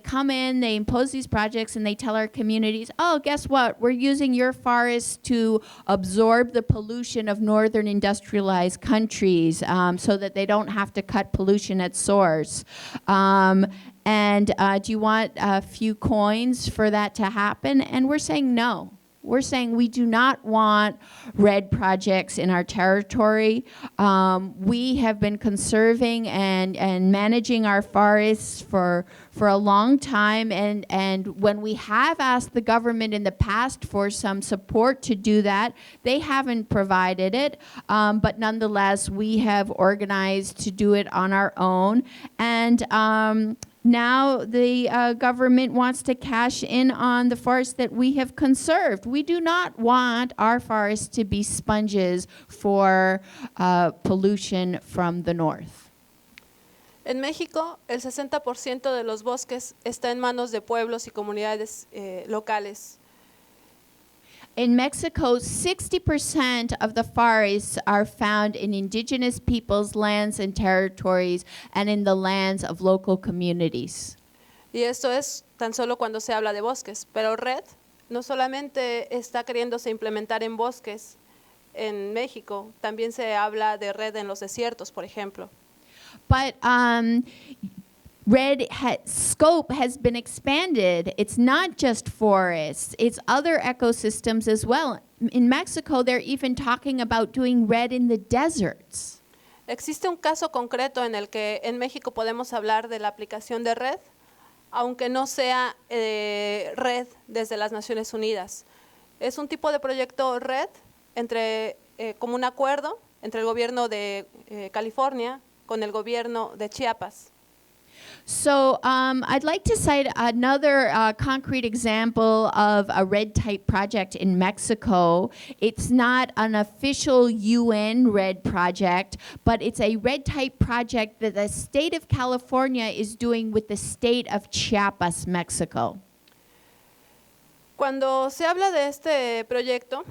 come in, they impose these projects, and they tell our communities, oh, guess what? We're using your forests to absorb the pollution of northern industrialized countries so that they don't have to cut pollution at source. And do you want a few coins for that to happen? And we're saying no. We're saying we do not want red projects in our territory. We have been conserving and managing our forests for a long time, and when we have asked the government in the past for some support to do that, they haven't provided it, but nonetheless we have organized to do it on our own, and now the government wants to cash in on the forests that we have conserved. We do not want our forests to be sponges for pollution from the north. En México, el 60% de los bosques está en manos de pueblos y comunidades locales. In Mexico, 60% of the forests are found in indigenous peoples' lands and territories and in the lands of local communities. Y esto es tan solo cuando se habla de bosques, pero RED no solamente está queriéndose implementar en bosques en México, también se habla de RED en los desiertos, por ejemplo. But RED scope has been expanded. It's not just forests, it's other ecosystems as well. In Mexico, they're even talking about doing RED in the deserts. Existe un caso concreto en el que en México podemos hablar de la aplicación de RED, aunque no sea RED desde las Naciones Unidas. Es un tipo de proyecto RED como un acuerdo entre el gobierno de California con el gobierno de Chiapas. So I'd like to cite another concrete example of a RED type project in Mexico. It's not an official UN RED project, but it's a RED type project that the state of California is doing with the state of Chiapas, Mexico. Cuando se habla de este proyecto,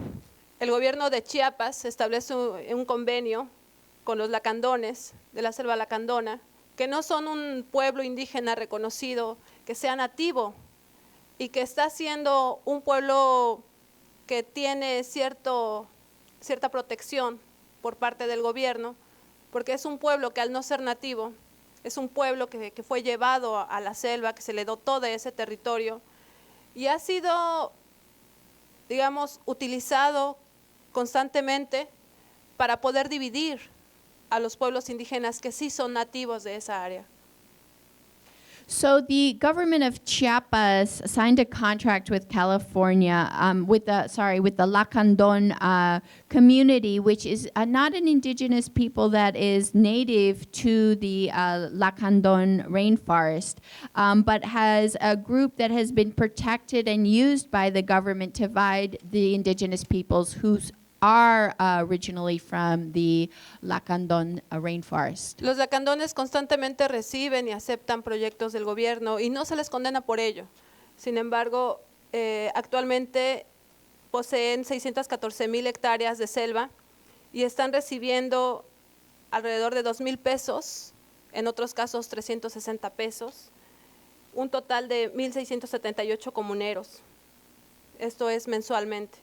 el gobierno de Chiapas establece un convenio con los lacandones de la selva lacandona, que no son un pueblo indígena reconocido, que sea nativo y que está siendo un pueblo que tiene cierta protección por parte del gobierno, porque es un pueblo que al no ser nativo, es un pueblo que fue llevado a la selva, que se le dotó de ese territorio y ha sido, digamos, utilizado constantemente para poder dividir a los pueblos indígenas que sí son nativos de esa área. So the government of Chiapas signed a contract with California, with the Lacandon community, which is not an indigenous people that is native to the Lacandon rainforest, but has a group that has been protected and used by the government to divide the indigenous peoples who are originally from the Lacandon rainforest. Los lacandones constantemente reciben y aceptan proyectos del gobierno y no se les condena por ello. Sin embargo, actualmente poseen 614,000 hectáreas de selva y están recibiendo alrededor de 2,000 pesos, en otros casos 360 pesos, un total de 1,678 comuneros. Esto es mensualmente.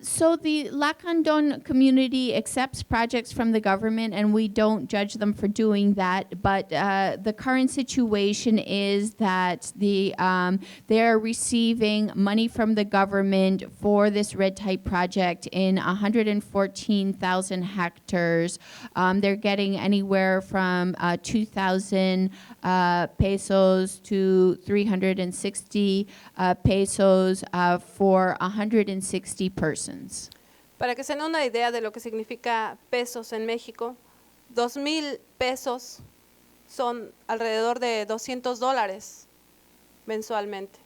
So the Lacandon community accepts projects from the government, and we don't judge them for doing that. But the current situation is that they are receiving money from the government for this red type project in 114,000 hectares. They're getting anywhere from 2,000 pesos to 360 pesos for 160 persons. Para que se den una idea de lo que significa pesos en México, 2,000 pesos son alrededor de $200 mensualmente.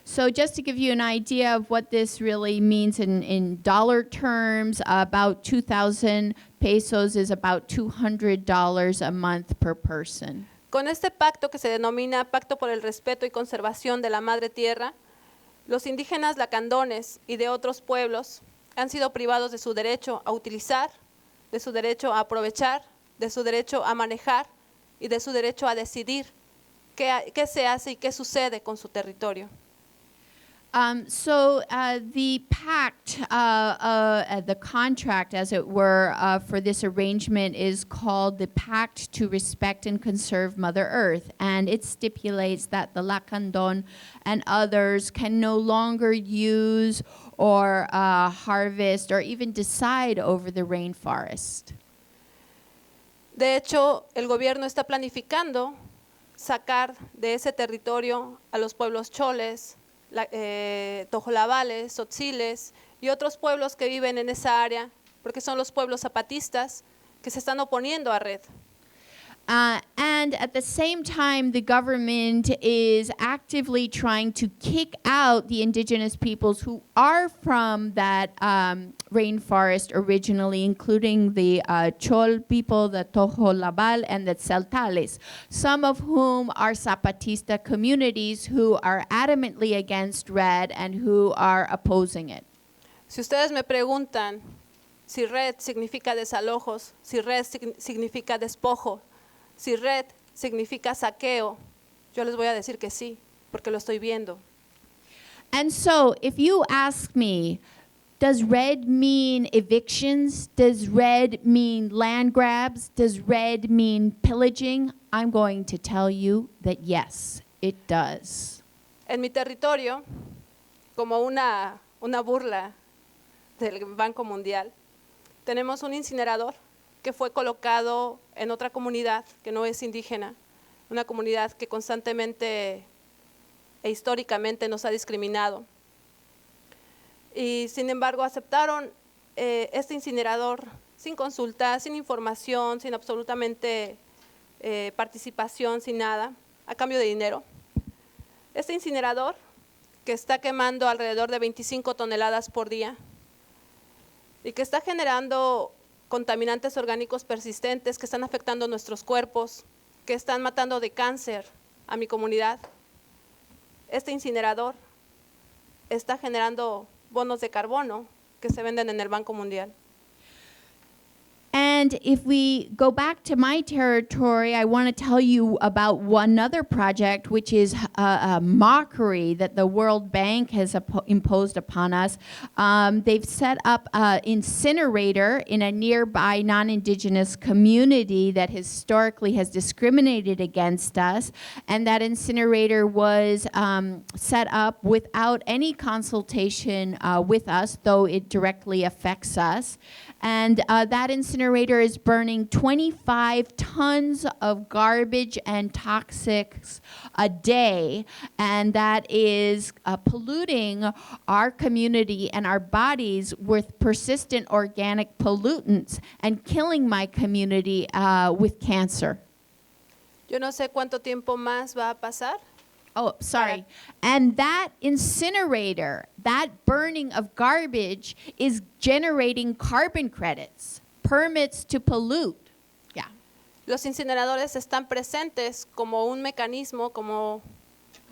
So just to give you an idea of what this really means in dollar terms, about 2,000 pesos is about $200 a month per person. Con este pacto que se denomina Pacto por el Respeto y Conservación de la Madre Tierra, Los indígenas lacandones y de otros pueblos han sido privados de su derecho a utilizar, de su derecho a aprovechar, de su derecho a manejar y de su derecho a decidir qué se hace y qué sucede con su territorio. The pact, the contract, as it were, for this arrangement is called the Pact to Respect and Conserve Mother Earth, and it stipulates that the Lacandon and others can no longer use or harvest or even decide over the rainforest. De hecho, el gobierno está planificando sacar de ese territorio a los pueblos choles, tojolabales, tzotziles y otros pueblos que viven en esa área, porque son los pueblos zapatistas que se están oponiendo a Red. And at the same time, the government is actively trying to kick out the indigenous peoples who are from that rainforest originally, including the Chol people, the Tojolabal, and the Tzeltales, some of whom are Zapatista communities who are adamantly against Red and who are opposing it. Si ustedes me preguntan si Red significa desalojos, si Red significa despojo, si Red significa saqueo, yo les voy a decir que sí, porque lo estoy viendo. And so, if you ask me, does Red mean evictions? Does Red mean land grabs? Does Red mean pillaging? I'm going to tell you that yes, it does. En mi territorio, como una burla del Banco Mundial, tenemos un incinerador que fue colocado en otra comunidad que no es indígena, una comunidad que constantemente e históricamente nos ha discriminado. Y sin embargo aceptaron este incinerador sin consulta, sin información, sin absolutamente participación, sin nada, a cambio de dinero. Este incinerador, que está quemando alrededor de 25 toneladas por día y que está generando contaminantes orgánicos persistentes que están afectando nuestros cuerpos, que están matando de cáncer a mi comunidad. Este incinerador está generando bonos de carbono que se venden en el Banco Mundial. And if we go back to my territory, I want to tell you about one other project, which is a mockery that the World Bank has imposed upon us. They've set up an incinerator in a nearby non-indigenous community that historically has discriminated against us. And that incinerator was set up without any consultation with us, though it directly affects us. And that incinerator is burning 25 tons of garbage and toxics a day, and that is polluting our community and our bodies with persistent organic pollutants and killing my community with cancer. Yo no sé cuánto tiempo más va a pasar. Oh, sorry. And that incinerator, that burning of garbage is generating carbon credits, permits to pollute. Yeah. Los incineradores están presentes como un mecanismo, como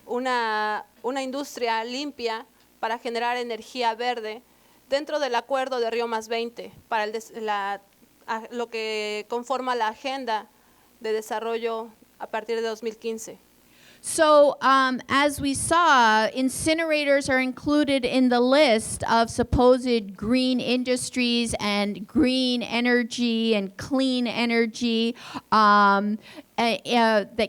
una industria limpia para generar energía verde dentro del acuerdo de Río +20 para lo que conforma la agenda de desarrollo a partir de 2015. So, as we saw, incinerators are included in the list of supposed green industries and green energy and clean energy that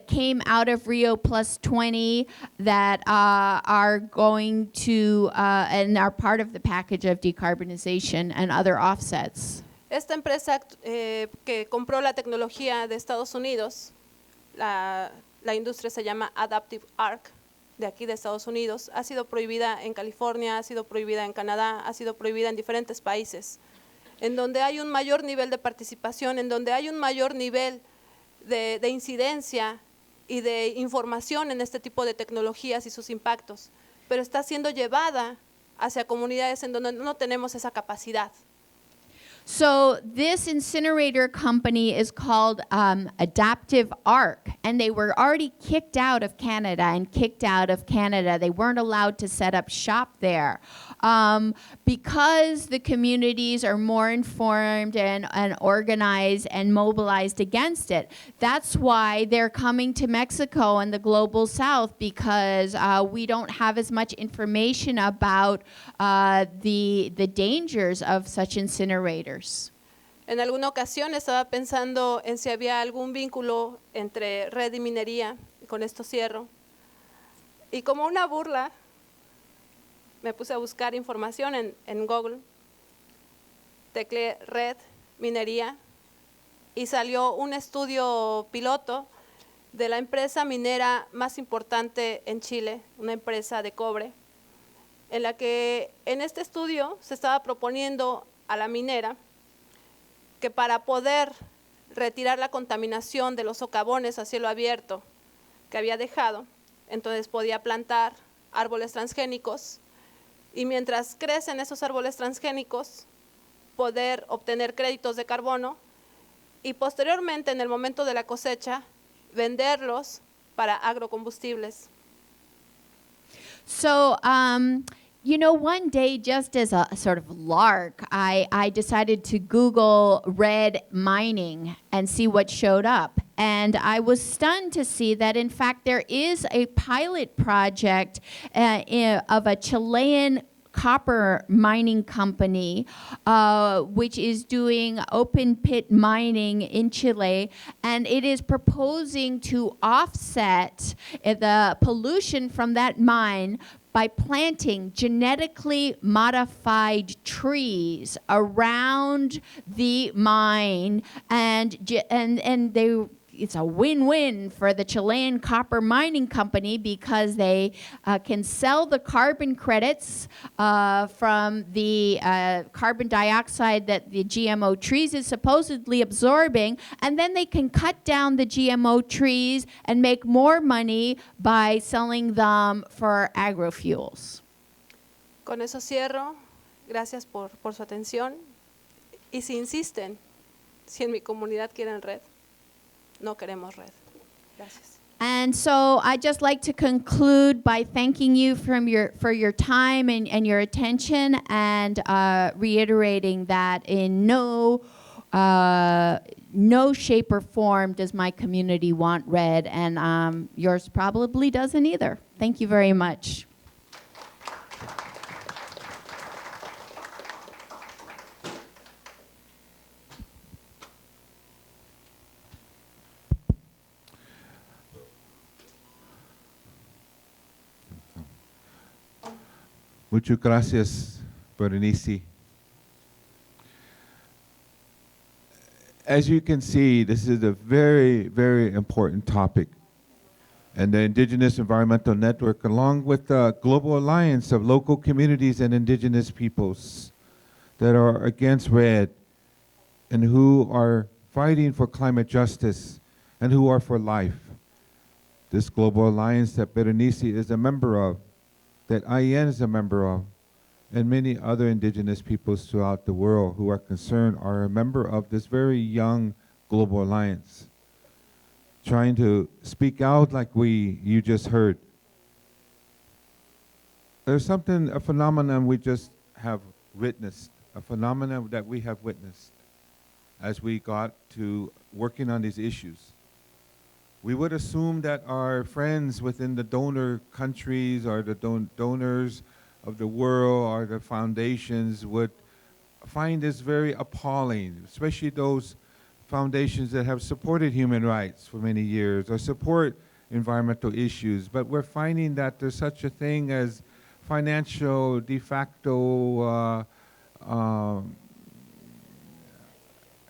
came out of Rio +20 that are going to and are part of the package of decarbonization and other offsets. Esta empresa que compró la tecnología de Estados Unidos, la industria se llama Adaptive Arc, de aquí de Estados Unidos, ha sido prohibida en California, ha sido prohibida en Canadá, ha sido prohibida en diferentes países, en donde hay un mayor nivel de participación, en donde hay un mayor nivel de incidencia y de información en este tipo de tecnologías y sus impactos, pero está siendo llevada hacia comunidades en donde no tenemos esa capacidad. So this incinerator company is called Adaptive Arc, and they were already kicked out of Canada They weren't allowed to set up shop there. Because the communities are more informed and organized and mobilized against it. That's why they're coming to Mexico and the global south, because we don't have as much information about the dangers of such incinerators. En alguna ocasión estaba pensando en si había algún vínculo entre red y minería, y con esto cierro. Y como una burla, me puse a buscar información en Google, tecleé red, minería, y salió un estudio piloto de la empresa minera más importante en Chile, una empresa de cobre, en la que en este estudio se estaba proponiendo a la minera que para poder retirar la contaminación de los socavones a cielo abierto que había dejado, entonces podía plantar árboles transgénicos y mientras crecen esos árboles transgénicos, poder obtener créditos de carbono y posteriormente, en el momento de la cosecha, venderlos para agrocombustibles. So, you know, one day, just as a sort of lark, I decided to Google red mining and see what showed up. And I was stunned to see that, in fact, there is a pilot project of a Chilean copper mining company, which is doing open pit mining in Chile, and it is proposing to offset the pollution from that mine by planting genetically modified trees around the mine, and it's a win-win for the Chilean copper mining company because they can sell the carbon credits from the carbon dioxide that the GMO trees is supposedly absorbing, and then they can cut down the GMO trees and make more money by selling them for agrofuels. Con eso cierro. Gracias por su atención. Y si insisten, si en mi comunidad quieren red, no queremos red. Gracias. And so I'd just like to conclude by thanking you for your time and your attention, and reiterating that in no shape or form does my community want red, and yours probably doesn't either. Thank you very much. Muchas gracias, Berenice. As you can see, this is a very, very important topic. And the Indigenous Environmental Network, along with the Global Alliance of Local Communities and Indigenous Peoples that are against red and who are fighting for climate justice and who are for life. This Global Alliance that Berenice is a member of, that IEN is a member of, and many other indigenous peoples throughout the world who are concerned are a member of this very young Global Alliance, trying to speak out like you just heard. There's a phenomenon we just have witnessed, a phenomenon that we have witnessed as we got to working on these issues. We would assume that our friends within the donor countries or the donors of the world or the foundations would find this very appalling, especially those foundations that have supported human rights for many years or support environmental issues. But we're finding that there's such a thing as financial de facto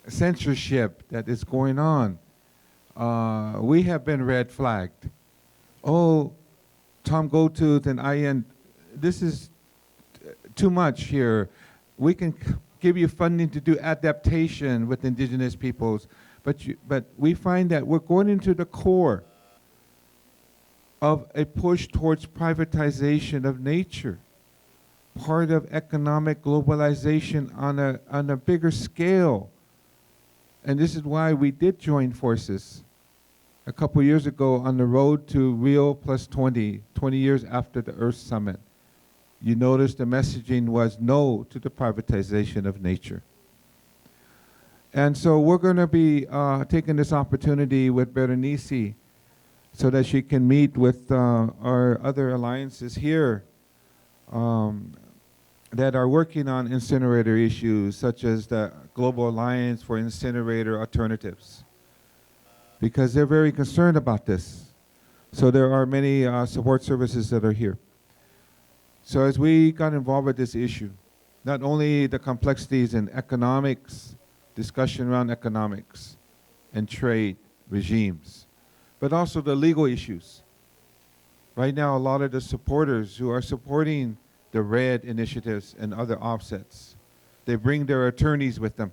censorship that is going on. We have been red flagged. Oh, Tom Goldtooth and IEN, this is too much here. We can give you funding to do adaptation with indigenous peoples, but we find that we're going into the core of a push towards privatization of nature. part of economic globalization on a bigger scale. And this is why we did join forces a couple years ago on the road to Rio plus 20 years after the Earth Summit. You notice the messaging was no to the privatization of nature. And so we're going to be taking this opportunity with Berenice so that she can meet with our other alliances here that are working on incinerator issues, such as the Global Alliance for Incinerator Alternatives, because they're very concerned about this. So there are many support services that are here. So as we got involved with this issue, not only the complexities in economics, discussion around economics and trade regimes, but also the legal issues. Right now, a lot of the supporters who are supporting the RED initiatives and other offsets, they bring their attorneys with them.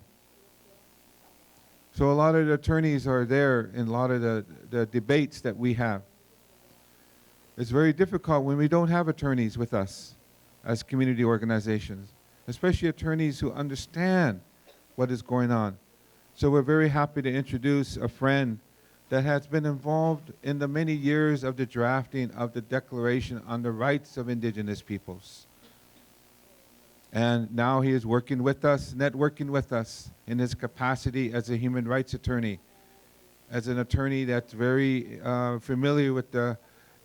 So a lot of the attorneys are there in a lot of the debates that we have. It's very difficult when we don't have attorneys with us as community organizations, especially attorneys who understand what is going on. So we're very happy to introduce a friend that has been involved in the many years of the drafting of the Declaration on the Rights of Indigenous Peoples. And now he is working with us, networking with us in his capacity as a human rights attorney, as an attorney that's very familiar with the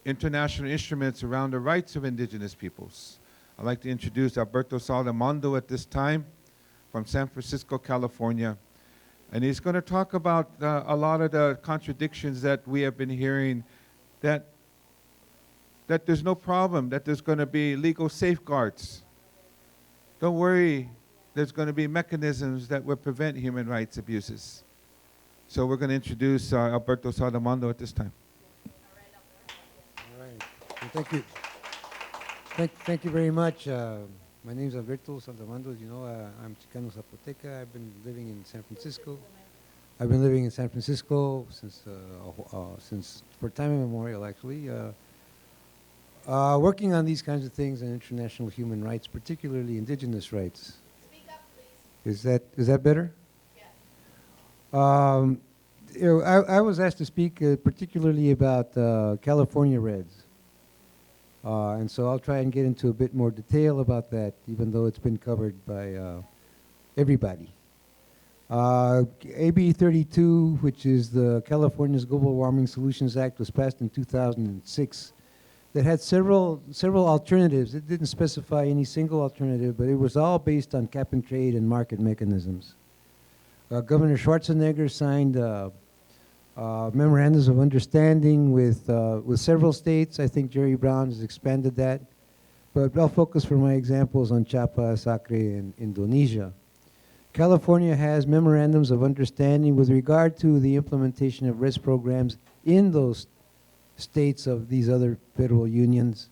international instruments around the rights of indigenous peoples. I'd like to introduce Alberto Saldamondo at this time from San Francisco, California. And he's going to talk about a lot of the contradictions that we have been hearing, that there's no problem, that there's going to be legal safeguards. Don't worry, there's going to be mechanisms that will prevent human rights abuses. So we're going to introduce Alberto Saldamondo at this time. All right. Well, thank you. Thank you very much. My name is Alberto Saldamondo. As you know, I'm Chicano Zapoteca. I've been living in San Francisco. I've been living in San Francisco since for time immemorial, actually. Working on these kinds of things and international human rights, particularly indigenous rights. Speak up, please. Is that better? Yes. You know, I was asked to speak particularly about California Reds. And so I'll try and get into a bit more detail about that, even though it's been covered by everybody. AB 32, which is the California's Global Warming Solutions Act, was passed in 2006. That had several alternatives. It didn't specify any single alternative, but it was all based on cap and trade and market mechanisms. Governor Schwarzenegger signed memorandums of understanding with several states. I think Jerry Brown has expanded that. But I'll focus for my examples on Chiapas, Acre, and Indonesia. California has memorandums of understanding with regard to the implementation of RES programs in those states of these other federal unions,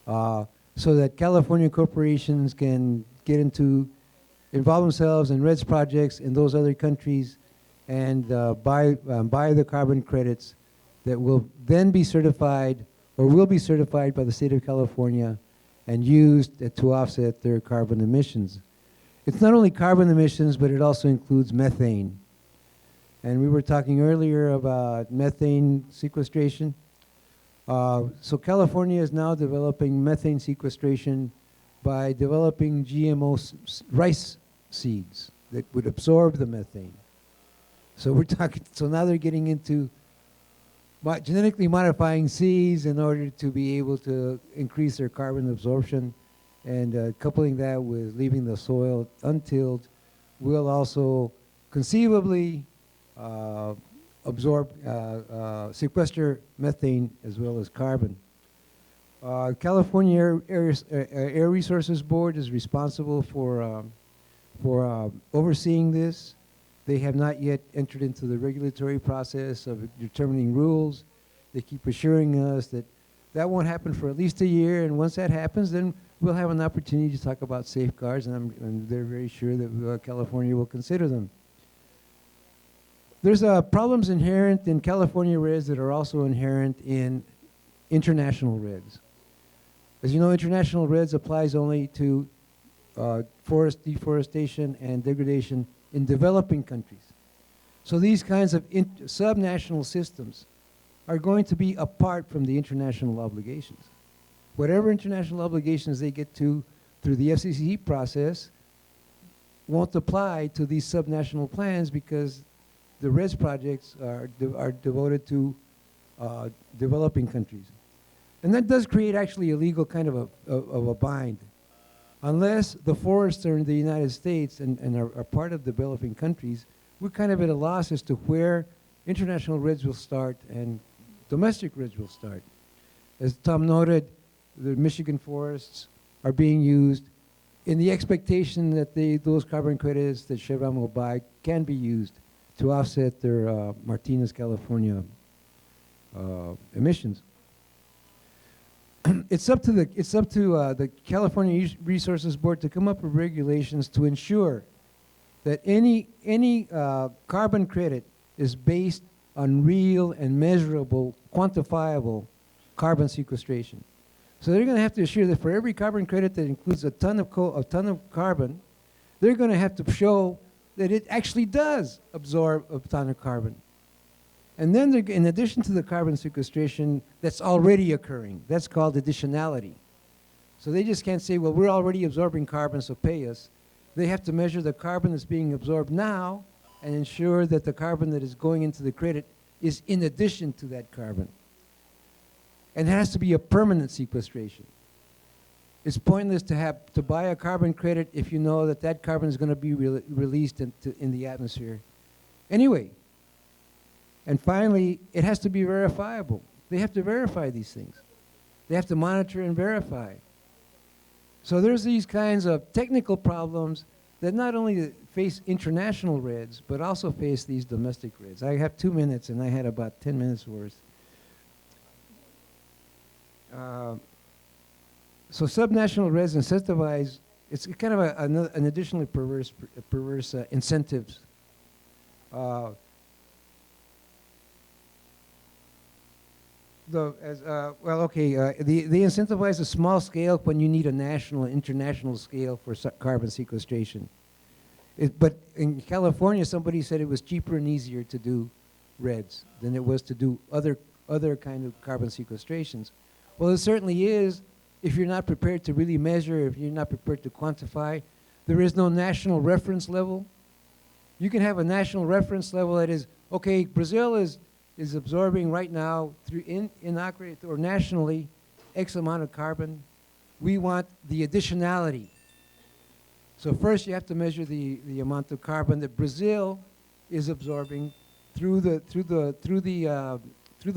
so that California corporations can get involve themselves in REDS projects in those other countries and buy the carbon credits that will then be certified or will be certified by the state of California and used to offset their carbon emissions. It's not only carbon emissions, but it also includes methane. And we were talking earlier about methane sequestration. So California is now developing methane sequestration by developing GMO rice seeds that would absorb the methane. So we're talking. So now they're getting into genetically modifying seeds in order to be able to increase their carbon absorption, and coupling that with leaving the soil untilled will also conceivably sequester methane as well as carbon. California Air Resources Board is responsible for overseeing this. They have not yet entered into the regulatory process of determining rules. They keep assuring us that that won't happen for at least a year, and once that happens, then we'll have an opportunity to talk about safeguards, and they're very sure that California will consider them. There's problems inherent in California REDS that are also inherent in international REDS. As you know, international REDS applies only to forest deforestation and degradation in developing countries. So these kinds of subnational systems are going to be apart from the international obligations. Whatever international obligations they get to through the FCCE process won't apply to these subnational plans because the REDS projects are devoted to developing countries. And that does create actually a legal kind of a bind. Unless the forests are in the United States and are part of developing countries, we're kind of at a loss as to where international REDS will start and domestic REDS will start. As Tom noted, the Michigan forests are being used in the expectation that those carbon credits that Chevron will buy can be used to offset their Martinez, California emissions. It's up to the California Resources Board to come up with regulations to ensure that any carbon credit is based on real and measurable, quantifiable carbon sequestration. So they're going to have to assure that for every carbon credit that includes a ton of carbon, they're going to have to show that it actually does absorb a ton of carbon. And then in addition to the carbon sequestration that's already occurring, that's called additionality. So they just can't say, well, we're already absorbing carbon, so pay us. They have to measure the carbon that's being absorbed now and ensure that the carbon that is going into the credit is in addition to that carbon. And it has to be a permanent sequestration. It's pointless to buy a carbon credit if you know that that carbon is going to be released in the atmosphere. Anyway, and finally, it has to be verifiable. They have to verify these things. They have to monitor and verify. So there's these kinds of technical problems that not only face international REDS, but also face these domestic REDS. I have 2 minutes, and I had about 10 minutes worth. So subnational REDS incentivize, it's kind of an additionally perverse incentives. They incentivize a small scale when you need a national, international scale for carbon sequestration. But in California, somebody said it was cheaper and easier to do REDS than it was to do other kind of carbon sequestrations. Well, it certainly is if you're not prepared to really measure, if you're not prepared to quantify. There is no national reference level. You can have a national reference level that is, okay, Brazil is absorbing right now in Acre or nationally X amount of carbon. We want the additionality. So first you have to measure the amount of carbon that Brazil is absorbing through the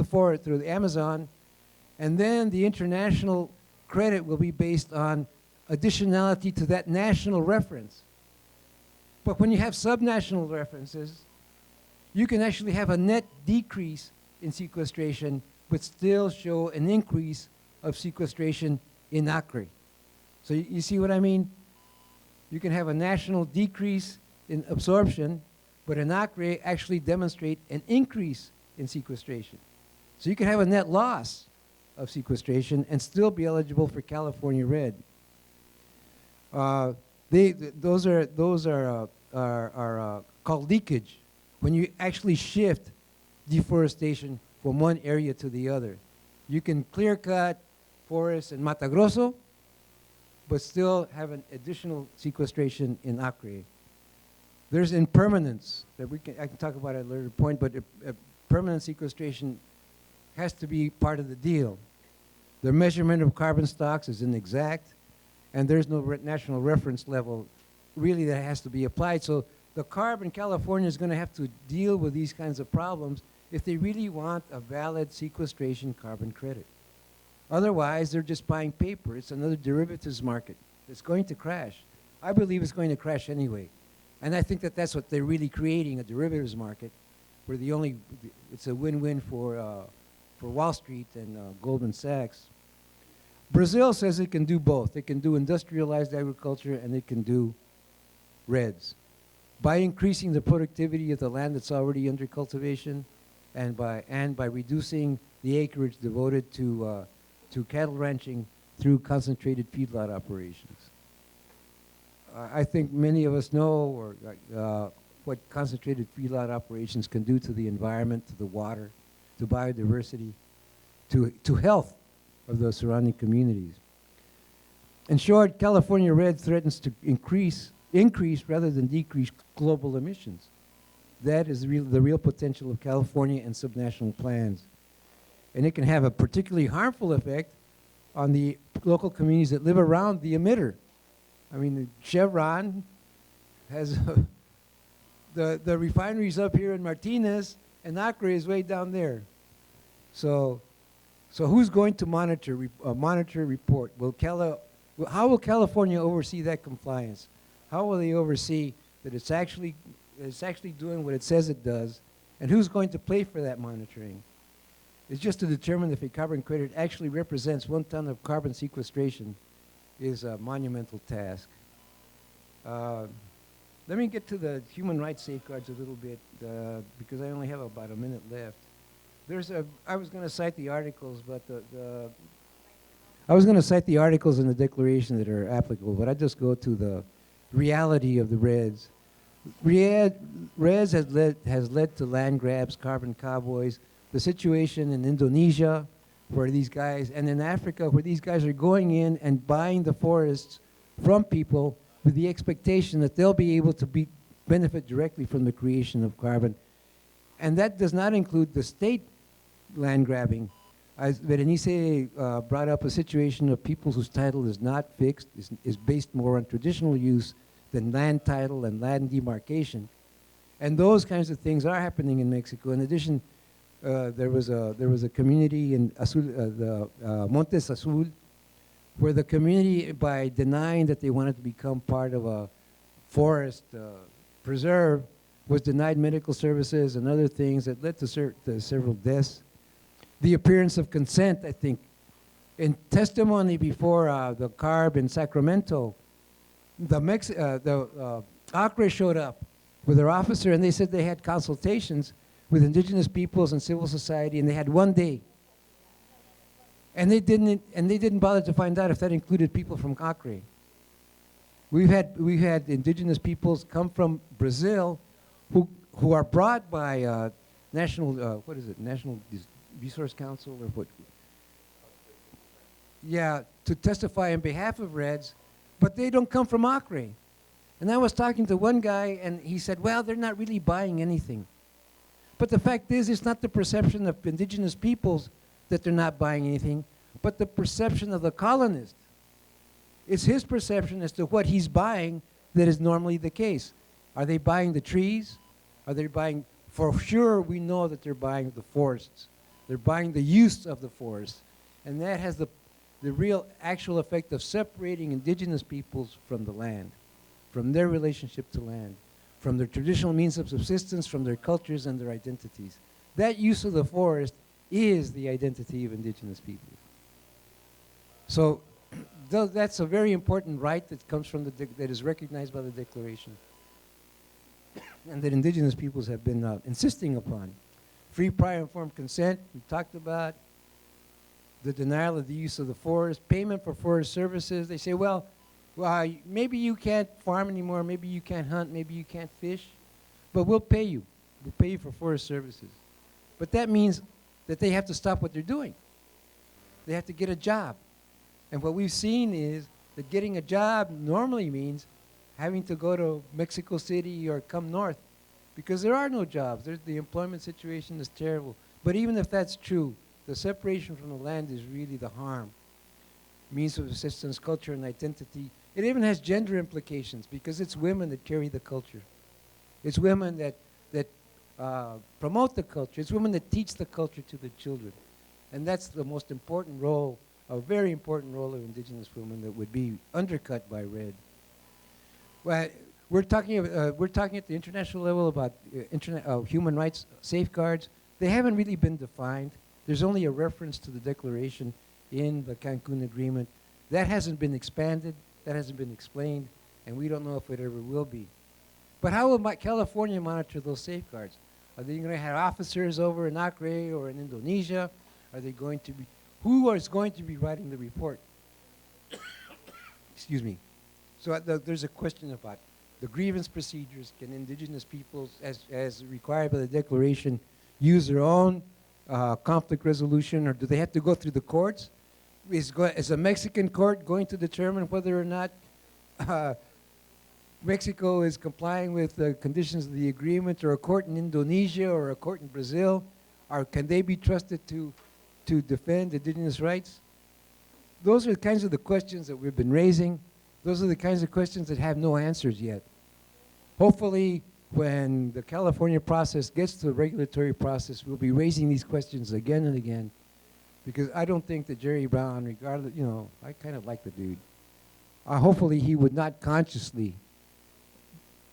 forest, through the Amazon, and then the international credit will be based on additionality to that national reference. But when you have subnational references, you can actually have a net decrease in sequestration, but still show an increase of sequestration in Acre. So you see what I mean? You can have a national decrease in absorption, but in Acre actually demonstrate an increase in sequestration. So you can have a net loss of sequestration and still be eligible for California RED. Those are called leakage. When you actually shift deforestation from one area to the other. You can clear cut forests in Mato Grosso, but still have an additional sequestration in Acre. There's impermanence that I can talk about at a later point, but permanent sequestration has to be part of the deal. The measurement of carbon stocks is inexact, and there's no national reference level really that has to be applied. So the CARB in California is going to have to deal with these kinds of problems if they really want a valid sequestration carbon credit. Otherwise, they're just buying paper. It's another derivatives market. It's going to crash. I believe it's going to crash anyway. And I think that that's what they're really creating, a derivatives market, where it's a win-win for Wall Street and Goldman Sachs. Brazil says it can do both. It can do industrialized agriculture and it can do REDS. By increasing the productivity of the land that's already under cultivation and by reducing the acreage devoted to cattle ranching, through concentrated feedlot operations. I think many of us know what concentrated feedlot operations can do to the environment, to the water, to biodiversity, to health of the surrounding communities. In short, California Red threatens to increase rather than decrease global emissions. That is the real potential of California and subnational plans. And it can have a particularly harmful effect on the local communities that live around the emitter. I mean, Chevron has the refineries up here in Martinez, and Acre is way down there. So who's going to monitor report? How will California oversee that compliance? How will they oversee that it's actually doing what it says it does? And who's going to pay for that monitoring? It's just to determine if a carbon credit actually represents 1 ton of carbon sequestration is a monumental task. Let me get to the human rights safeguards a little bit because I only have about a minute left. I was going to cite the articles, but I was going to cite the articles in the declaration that are applicable, but I just go to the reality of the REDS. REDS has led to land grabs, carbon cowboys, the situation in Indonesia where these guys, and in Africa where these guys are going in and buying the forests from people with the expectation that they'll be able to benefit directly from the creation of carbon. And that does not include the state land grabbing. As Berenice brought up a situation of people whose title is not fixed, is based more on traditional use than land title and land demarcation. And those kinds of things are happening in Mexico. In addition, there was a community in Montes Azul, where the community, by denying that they wanted to become part of a forest preserve, was denied medical services and other things that led to several deaths. The appearance of consent, I think. In testimony before the CARB in Sacramento, the Acre showed up with their officer, and they said they had consultations with indigenous peoples and civil society, and they had 1 day. And they didn't bother to find out if that included people from Acre. We've had indigenous peoples come from Brazil who are brought by National Resource Council or what? Yeah, to testify on behalf of REDS, but they don't come from Acre. And I was talking to one guy, and he said, well, they're not really buying anything. But the fact is, it's not the perception of indigenous peoples that they're not buying anything, but the perception of the colonist. It's his perception as to what he's buying that is normally the case. Are they buying the trees? Are they buying, for sure we know that they're buying the forests. They're buying the use of the forest. And that has the real actual effect of separating indigenous peoples from the land, from their relationship to land, from their traditional means of subsistence, from their cultures and their identities. That use of the forest is the identity of indigenous people. So that's a very important right that comes from that is recognized by the Declaration and that indigenous peoples have been insisting upon. Free, prior, informed consent, we talked about. The denial of the use of the forest, payment for forest services. They say, well, maybe you can't farm anymore, maybe you can't hunt, maybe you can't fish, but we'll pay you. We'll pay you for forest services. But that means that they have to stop what they're doing. They have to get a job. And what we've seen is that getting a job normally means having to go to Mexico City or come north because there are no jobs. The employment situation is terrible. But even if that's true, the separation from the land is really the harm. Means of subsistence, culture, and identity. It even has gender implications because it's women that carry the culture. It's women that promote the culture. It's women that teach the culture to the children. And that's the most important role, a very important role of indigenous women that would be undercut by RED. Well, we're talking at the international level about human rights safeguards. They haven't really been defined. There's only a reference to the declaration in the Cancun Agreement. That hasn't been expanded, that hasn't been explained, and we don't know if it ever will be. But how will California monitor those safeguards? Are they going to have officers over in Acre or in Indonesia? Are they going to be, who is going to be writing the report? excuse me. So there's a question about the grievance procedures. Can indigenous peoples, as required by the declaration, use their own conflict resolution, or do they have to go through the courts? Is a Mexican court going to determine whether or not Mexico is complying with the conditions of the agreement, or a court in Indonesia or a court in Brazil? Or can they be trusted to defend indigenous rights? Those are the kinds of the questions that we've been raising. Those are the kinds of questions that have no answers yet. Hopefully, when the California process gets to the regulatory process, we'll be raising these questions again and again, because I don't think that Jerry Brown, regardless, I kind of like the dude. Hopefully he would not consciously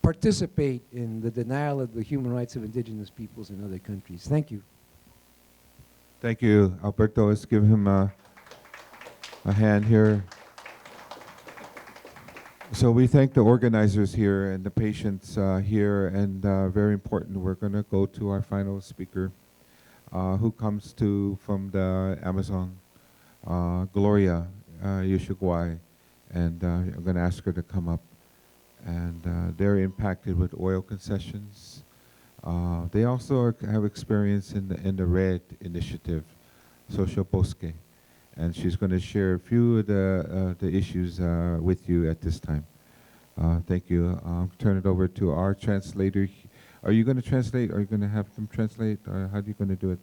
participate in the denial of the human rights of indigenous peoples in other countries. Thank you. Thank you, Alberto. Let's give him a hand here. So we thank the organizers here and the patients here, and very important, we're going to go to our final speaker, who comes from the Amazon, Gloria, Ushigua, and I'm going to ask her to come up. And they're impacted with oil concessions. They also have experience in the RED initiative, Social Bosque. And she's going to share a few of the issues with you at this time. Thank you. I'll turn it over to our translator. Are you going to translate? Are you going to have them translate? Or how are you going to do it?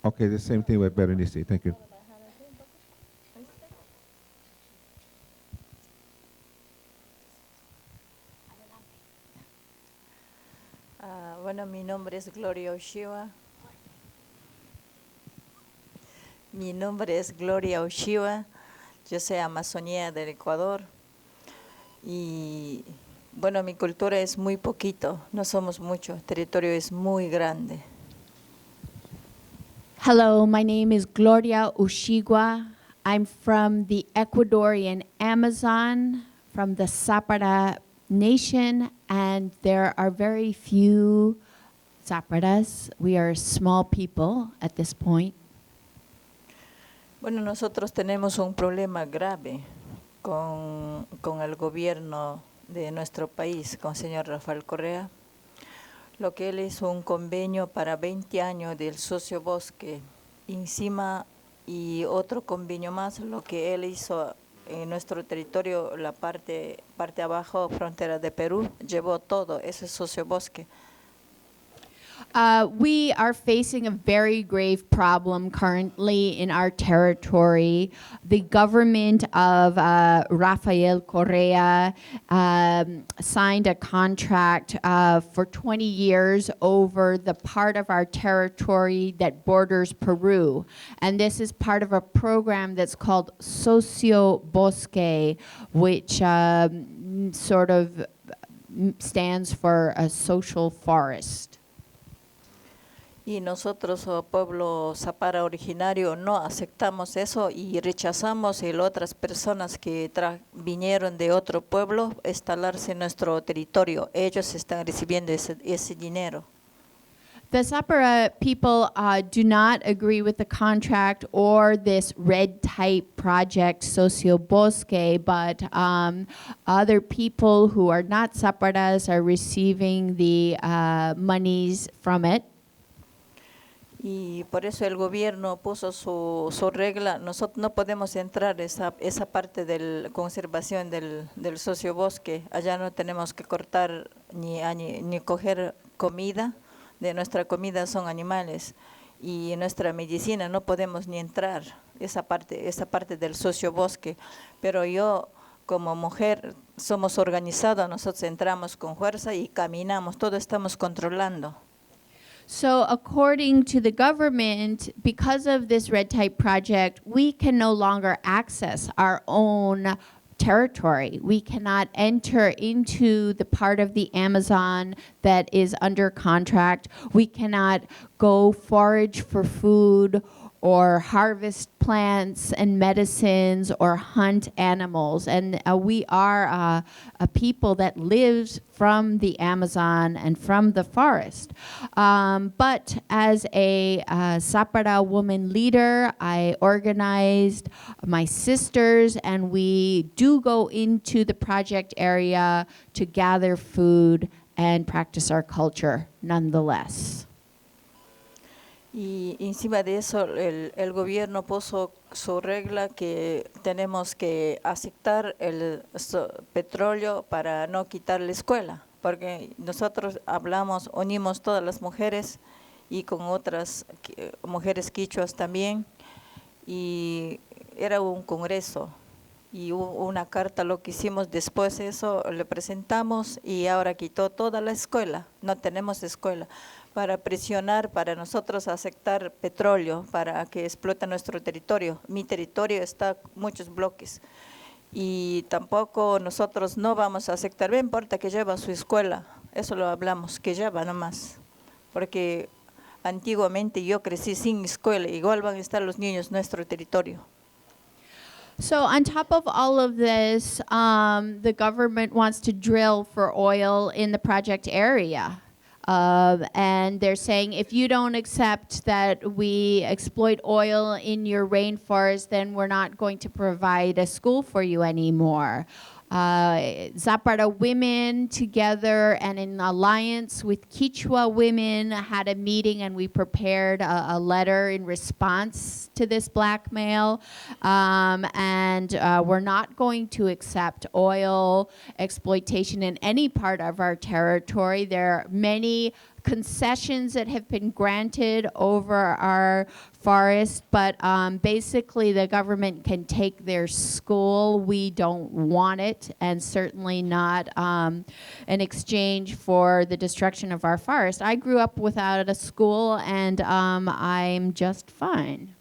Okay, the same thing with Berenice. Thank you. Bueno, mi nombre es Gloria Ushigua. Mi nombre es Gloria Ushigua. Yo soy Amazonía del Ecuador. Y bueno, mi cultura es muy poquito, no somos muchos, el territorio es muy grande. Hello, my name is Gloria Ushigua. I'm from the Ecuadorian Amazon, from the Zapata Nation, and there are very few Zapatas. We are small people at this point. Bueno, nosotros tenemos un problema grave con el gobierno de nuestro país, con el señor Rafael Correa. Lo que él hizo un convenio para 20 años del socio bosque encima y otro convenio más, lo que él hizo en nuestro territorio, la parte abajo, frontera de Perú, llevó todo ese socio bosque. We are facing a very grave problem currently in our territory. The government of Rafael Correa signed a contract for 20 years over the part of our territory that borders Peru. And this is part of a program that's called Socio Bosque, which sort of stands for a social forest. Y nosotros, pueblo Zapara originario, no aceptamos eso y rechazamos el otras personas que vinieron de otro pueblo instalarse en nuestro territorio. Ellos están recibiendo ese dinero. The Zapara people do not agree with the contract or this red type project, Socio Bosque, but other people who are not Zaparas are receiving the monies from it. Y por eso el gobierno puso su regla. Nosotros no podemos entrar esa parte de la conservación del socio bosque. Allá no tenemos que cortar ni coger comida. De nuestra comida son animales. Y nuestra medicina no podemos ni entrar esa parte del socio bosque. Pero yo, como mujer, somos organizados. Nosotros entramos con fuerza y caminamos. Todo estamos controlando. So according to the government, because of this red type project, we can no longer access our own territory. We cannot enter into the part of the Amazon that is under contract. We cannot go forage for food or harvest plants and medicines or hunt animals. And we are a people that lives from the Amazon and from the forest. But as a Zapara woman leader, I organized my sisters, and we do go into the project area to gather food and practice our culture nonetheless. Y encima de eso, el gobierno puso su regla que tenemos que aceptar el petróleo para no quitar la escuela, porque nosotros unimos todas las mujeres y con otras mujeres quichuas también, y era un congreso y hubo una carta, lo que hicimos después de eso, le presentamos y ahora quitó toda la escuela, no tenemos escuela, para presionar, para nosotros aceptar petróleo, para que explote nuestro territorio. Mi territorio está muchos bloques y tampoco nosotros no vamos a aceptar, no importa que lleva su escuela, eso lo hablamos, que lleva nomás, porque antiguamente yo crecí sin escuela, igual van a estar los niños en nuestro territorio. So on top of all of this, the government wants to drill for oil in the project area. And they're saying, if you don't accept that we exploit oil in your rainforest, then we're not going to provide a school for you anymore. Zapara women together and in alliance with Quechua women had a meeting, and we prepared a letter in response to this blackmail. And we're not going to accept oil exploitation in any part of our territory. There are many concessions that have been granted over our forest, but basically the government can take their school. We don't want it, and certainly not in exchange for the destruction of our forest. I grew up without a school, and I'm just fine.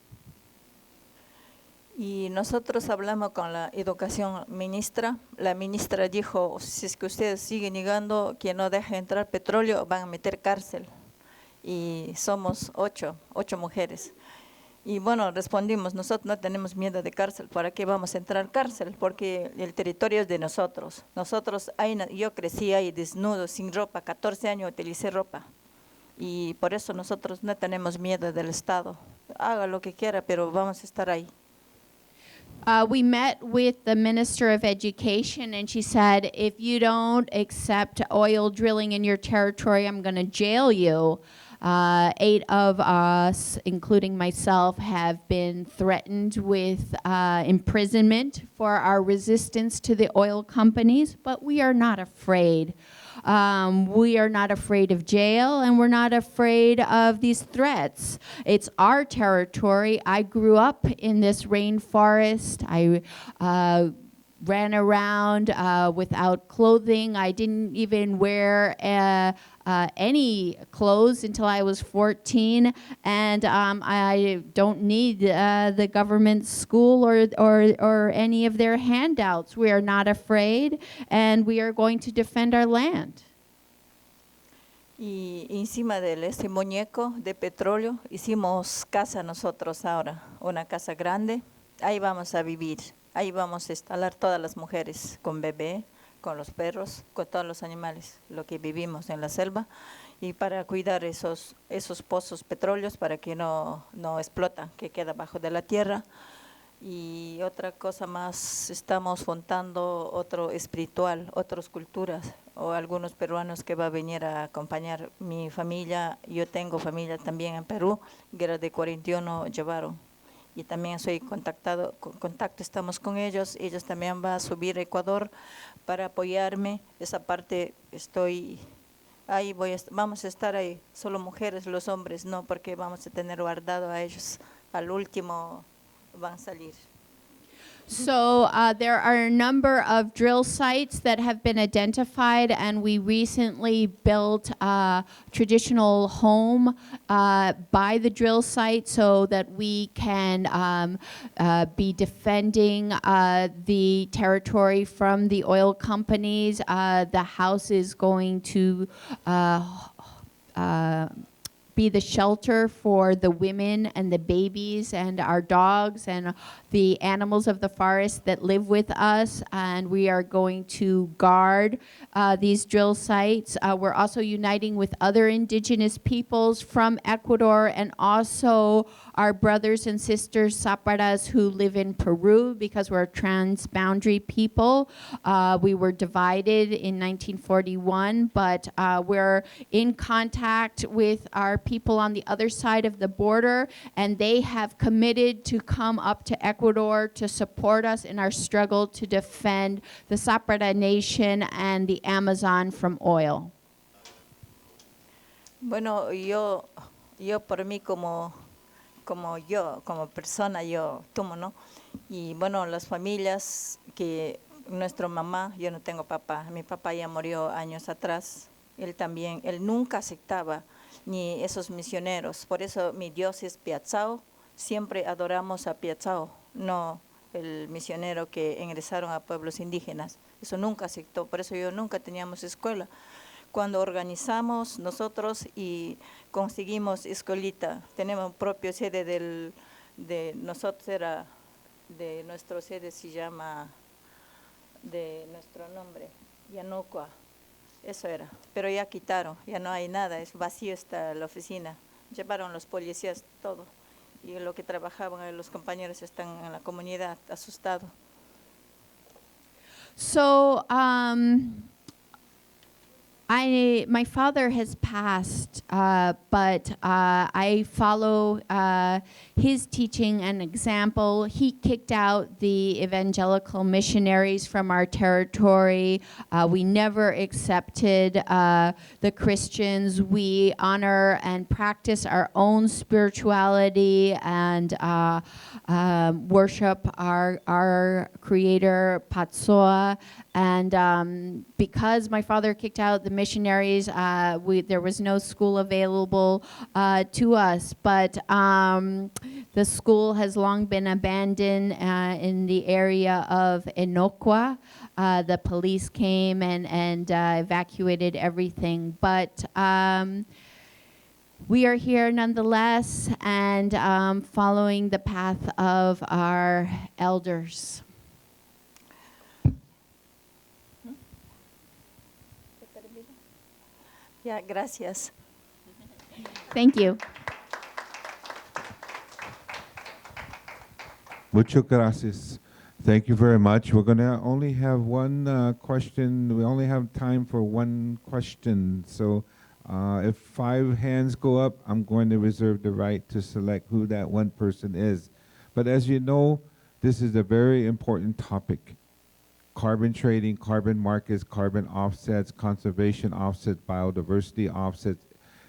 Y nosotros hablamos con la educación ministra. La ministra dijo, si es que ustedes siguen negando que no deje entrar petróleo, van a meter cárcel. Y somos ocho mujeres. Y bueno, respondimos, nosotros no tenemos miedo de cárcel, ¿para qué vamos a entrar cárcel? Porque el territorio es de nosotros. Yo crecí ahí desnudo, sin ropa, 14 años utilicé ropa. Y por eso nosotros no tenemos miedo del Estado. Haga lo que quiera, pero vamos a estar ahí. We met with the Minister of Education, and she said, if you don't accept oil drilling in your territory, I'm going to jail you. 8 of us, including myself, have been threatened with imprisonment for our resistance to the oil companies, but we are not afraid. We are not afraid of jail, and we're not afraid of these threats. It's our territory. I grew up in this rainforest. I ran around without clothing. I didn't even wear any clothes until I was 14, and I don't need the government school or any of their handouts. We are not afraid, and we are going to defend our land. Y encima de ese muñeco de petróleo hicimos casa nosotros ahora, una casa grande. Ahí vamos a vivir, ahí vamos a instalar todas las mujeres con bebé, con los perros, con todos los animales, lo que vivimos en la selva, y para cuidar esos pozos petróleos para que no explota, que queda bajo de la tierra. Y otra cosa más, estamos juntando otro espiritual, otras culturas, o algunos peruanos que va a venir a acompañar mi familia. Yo tengo familia también en Perú, guerra de 41 llevaron. Y también soy contacto estamos con ellos también van a subir a Ecuador para apoyarme, esa parte estoy ahí, vamos a estar ahí, solo mujeres, los hombres no, porque vamos a tener guardado a ellos, al último van a salir. So there are a number of drill sites that have been identified, and we recently built a traditional home by the drill site so that we can be defending the territory from the oil companies. The house is going to be the shelter for the women and the babies and our dogs and the animals of the forest that live with us. And we are going to guard these drill sites. We're also uniting with other indigenous peoples from Ecuador and also our brothers and sisters Zaparas who live in Peru because we're a transboundary people. We were divided in 1941, but we're in contact with our people on the other side of the border, and they have committed to come up to Ecuador to support us in our struggle to defend the Zapara Nation and the Amazon from oil. Bueno, yo por mí como persona, yo tomo, ¿no? Y bueno, las familias que nuestra mamá, yo no tengo papá, mi papá ya murió años atrás, él nunca aceptaba ni esos misioneros, por eso mi Dios es Piazzao, siempre adoramos a Piazzao, no el misionero que ingresaron a pueblos indígenas, eso nunca aceptó, por eso yo nunca teníamos escuela. Cuando organizamos nosotros y conseguimos escuelita, tenemos propio sede de nosotros, era de nuestro sede se llama, de nuestro nombre, Yanocua, eso era, pero ya quitaron, ya no hay nada, es vacío está la oficina, llevaron los policías todo, y lo que trabajaban los compañeros están en la comunidad asustados. So, my father has passed, but I follow his teaching and example. He kicked out the evangelical missionaries from our territory. We never accepted the Christians. We honor and practice our own spirituality and worship our Creator, Patsoa. And because my father kicked out the missionaries, there was no school available to us. But the school has long been abandoned in the area of Enocua. The police came and evacuated everything. But we are here nonetheless and following the path of our elders. Ya, gracias. Thank you. Muchas gracias. Thank you very much. We're going to only have one question. We only have time for one question. So if 5 hands go up, I'm going to reserve the right to select who that one person is. But as you know, this is a very important topic. Carbon trading, carbon markets, carbon offsets, conservation offsets, biodiversity offsets.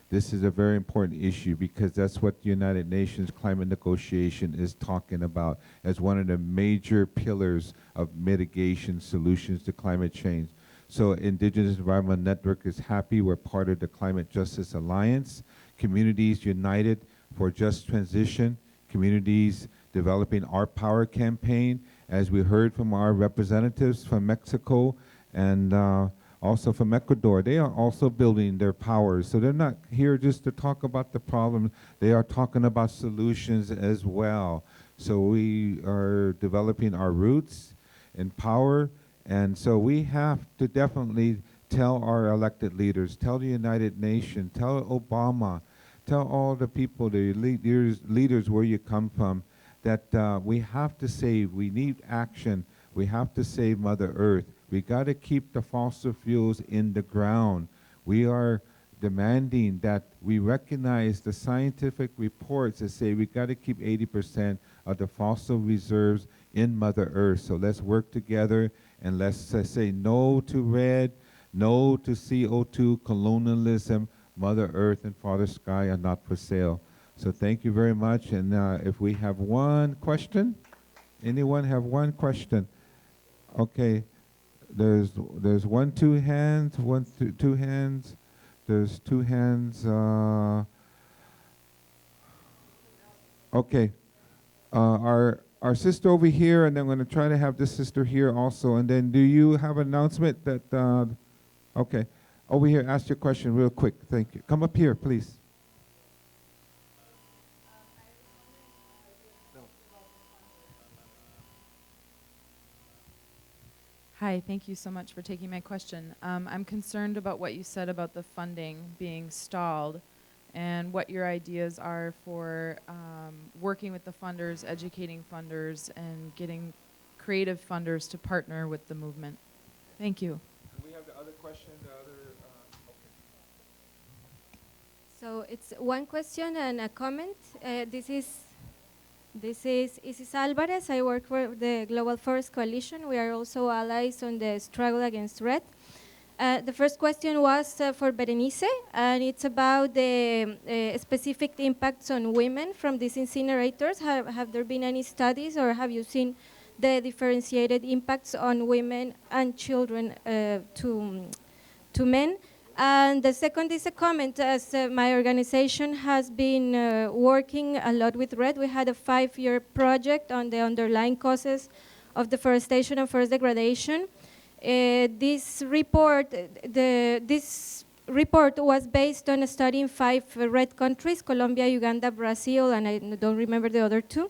This is a very important issue because that's what the United Nations climate negotiation is talking about as one of the major pillars of mitigation solutions to climate change. So Indigenous Environment Network is happy we're part of the Climate Justice Alliance, Communities United for Just Transition, Communities Developing Our Power campaign, as we heard from our representatives from Mexico and also from Ecuador. They are also building their powers. So they're not here just to talk about the problem. They are talking about solutions as well. So we are developing our roots in power. And so we have to definitely tell our elected leaders, tell the United Nations, tell Obama, tell all the people, the leaders where you come from, that we have to save, we need action, we have to save Mother Earth. We got to keep the fossil fuels in the ground. We are demanding that we recognize the scientific reports that say we got to keep 80% of the fossil reserves in Mother Earth. So let's work together and let's say no to red, no to CO2, colonialism. Mother Earth and Father Sky are not for sale. So thank you very much. And if we have one question, anyone have one question? Okay, there's two hands. There's 2 hands. Okay, our sister over here, and I'm going to try to have this sister here also. And then, do you have an announcement that? Okay, over here, ask your question real quick. Thank you. Come up here, please. Hi, thank you so much for taking my question. I'm concerned about what you said about the funding being stalled and what your ideas are for working with the funders, educating funders, and getting creative funders to partner with the movement. Thank you. We have the other question, So it's one question and a comment. This is Isis Alvarez. I work for the Global Forest Coalition. We are also allies on the struggle against red. The first question was for Berenice, and it's about the specific impacts on women from these incinerators. Have there been any studies, or have you seen the differentiated impacts on women and children to men? And the second is a comment, as my organization has been working a lot with RED. We had a 5-year project on the underlying causes of deforestation and forest degradation. This report was based on a study in 5 RED countries, Colombia, Uganda, Brazil, and I don't remember the other 2.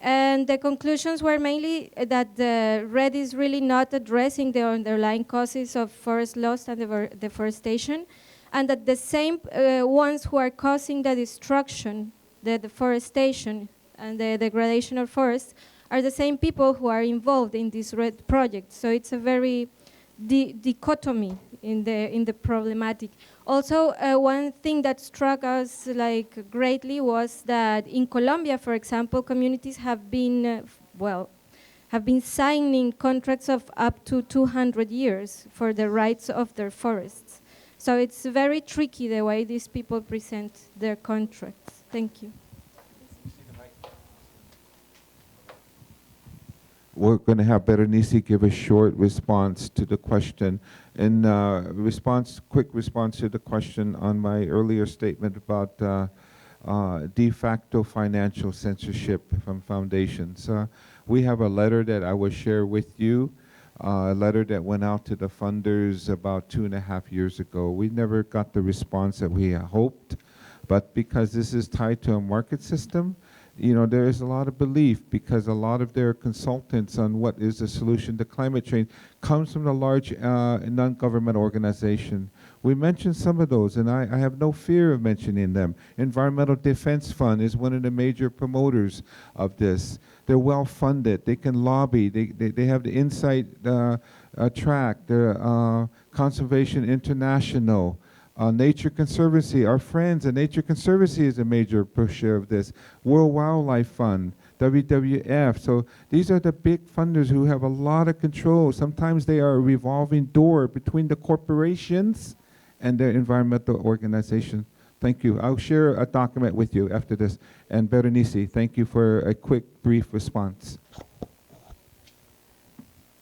And the conclusions were mainly that the RED is really not addressing the underlying causes of forest loss and deforestation, and that the same ones who are causing the destruction, the deforestation, and the degradation of forests are the same people who are involved in this RED project. So it's a very dichotomy in the problematic. Also, one thing that struck us like greatly was that in Colombia, for example, communities have been signing contracts of up to 200 years for the rights of their forests. So it's very tricky the way these people present their contracts. Thank you. We're going to have Berenice give a short response to the question. In quick response to the question on my earlier statement about de facto financial censorship from foundations. We have a letter that I will share with you, a letter that went out to the funders about 2.5 years ago. We never got the response that we hoped, but because this is tied to a market system, you know, there is a lot of belief because a lot of their consultants on what is the solution to climate change comes from the large non-government organization. We mentioned some of those, and I have no fear of mentioning them. Environmental Defense Fund is one of the major promoters of this. They're well funded. They can lobby. They have the Insight track. They're Conservation International. Nature Conservancy, our friends at Nature Conservancy is a major pusher of this. World Wildlife Fund, WWF. So these are the big funders who have a lot of control. Sometimes they are a revolving door between the corporations and their environmental organization. Thank you. I'll share a document with you after this. And Berenice, thank you for a quick, brief response.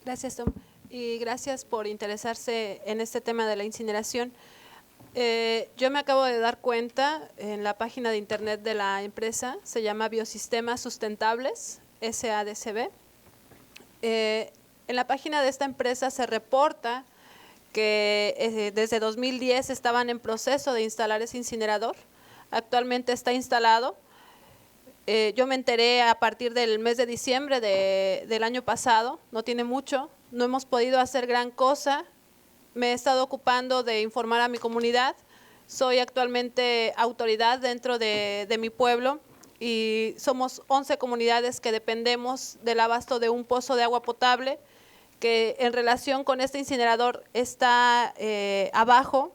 Gracias, Tom. Y gracias por interesarse en este tema de la incineración. Yo me acabo de dar cuenta en la página de internet de la empresa, se llama Biosistemas Sustentables, SADCB. En la página de esta empresa se reporta que desde 2010 estaban en proceso de instalar ese incinerador. Actualmente está instalado. Yo me enteré a partir del mes de diciembre del año pasado, no tiene mucho, no hemos podido hacer gran cosa. Me he estado ocupando de informar a mi comunidad. Soy actualmente autoridad dentro de mi pueblo y somos 11 comunidades que dependemos del abasto de un pozo de agua potable que en relación con este incinerador está abajo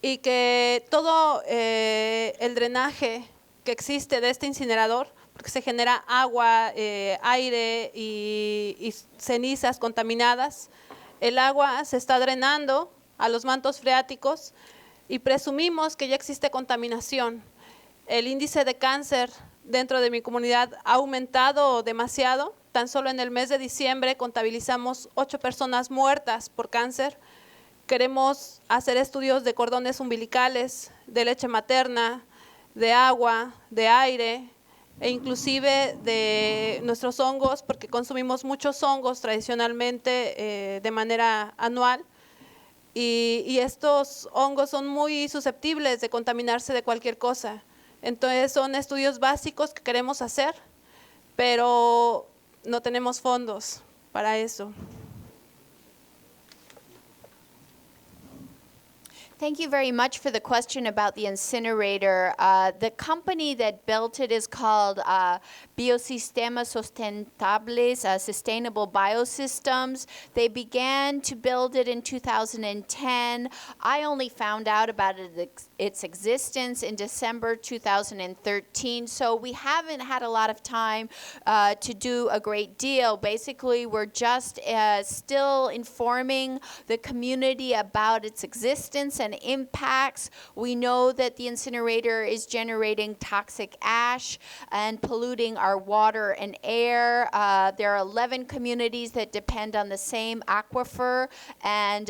y que todo el drenaje que existe de este incinerador, porque se genera agua, aire y cenizas contaminadas. El agua se está drenando a los mantos freáticos y presumimos que ya existe contaminación. El índice de cáncer dentro de mi comunidad ha aumentado demasiado. Tan solo en el mes de diciembre contabilizamos 8 personas muertas por cáncer. Queremos hacer estudios de cordones umbilicales, de leche materna, de agua, de aire, e inclusive de nuestros hongos, porque consumimos muchos hongos tradicionalmente de manera anual, y estos hongos son muy susceptibles de contaminarse de cualquier cosa. Entonces son estudios básicos que queremos hacer, pero no tenemos fondos para eso. Thank you very much for the question about the incinerator. The company that built it is called Biosistemas Sustentables, Sustainable Biosystems. They began to build it in 2010. I only found out about its existence in December 2013, so we haven't had a lot of time to do a great deal. Basically, we're just still informing the community about its existence and impacts. We know that the incinerator is generating toxic ash and polluting our water and air. There are 11 communities that depend on the same aquifer, and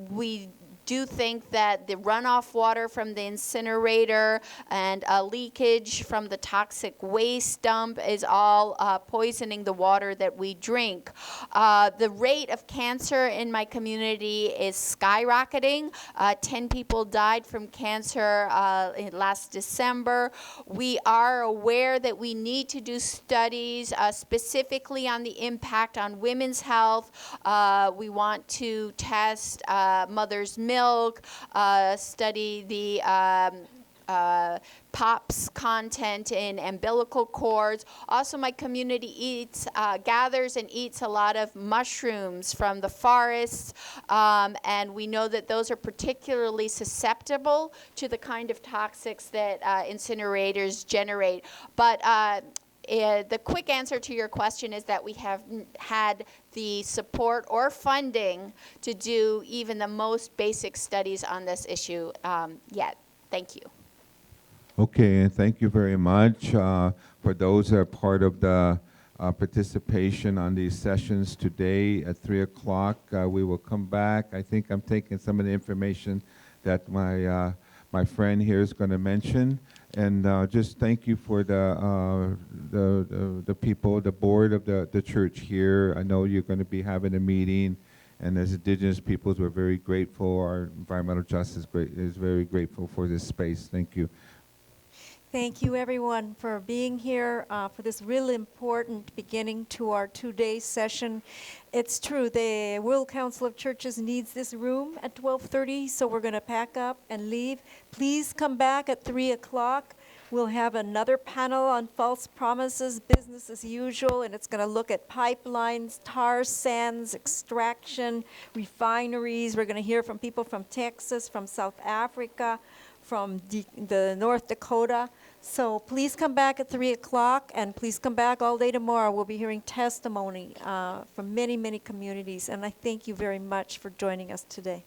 we do think that the runoff water from the incinerator and leakage from the toxic waste dump is all poisoning the water that we drink. The rate of cancer in my community is skyrocketing. 10 people died from cancer last December. We are aware that we need to do studies specifically on the impact on women's health. We want to test mother's milk, study the POPs content in umbilical cords. Also, my community gathers and eats a lot of mushrooms from the forests, and we know that those are particularly susceptible to the kind of toxics that incinerators generate. But the quick answer to your question is that we haven't had the support or funding to do even the most basic studies on this issue yet. Thank you. Okay, and thank you very much for those that are part of the participation on these sessions today at 3 o'clock. We will come back. I think I'm taking some of the information that my friend here is going to mention. And just thank you for the people, the board of the church here. I know you're going to be having a meeting, and as Indigenous peoples, we're very grateful. Our environmental justice is very grateful for this space. Thank you. Thank you, everyone, for being here for this really important beginning to our two-day session. It's true, the World Council of Churches needs this room at 12:30, so we're going to pack up and leave. Please come back at 3 o'clock. We'll have another panel on false promises, business as usual, and it's going to look at pipelines, tar sands, extraction, refineries. We're going to hear from people from Texas, from South Africa, from the North Dakota. So please come back at 3 o'clock, and please come back all day tomorrow. We'll be hearing testimony from many, many communities, and I thank you very much for joining us today.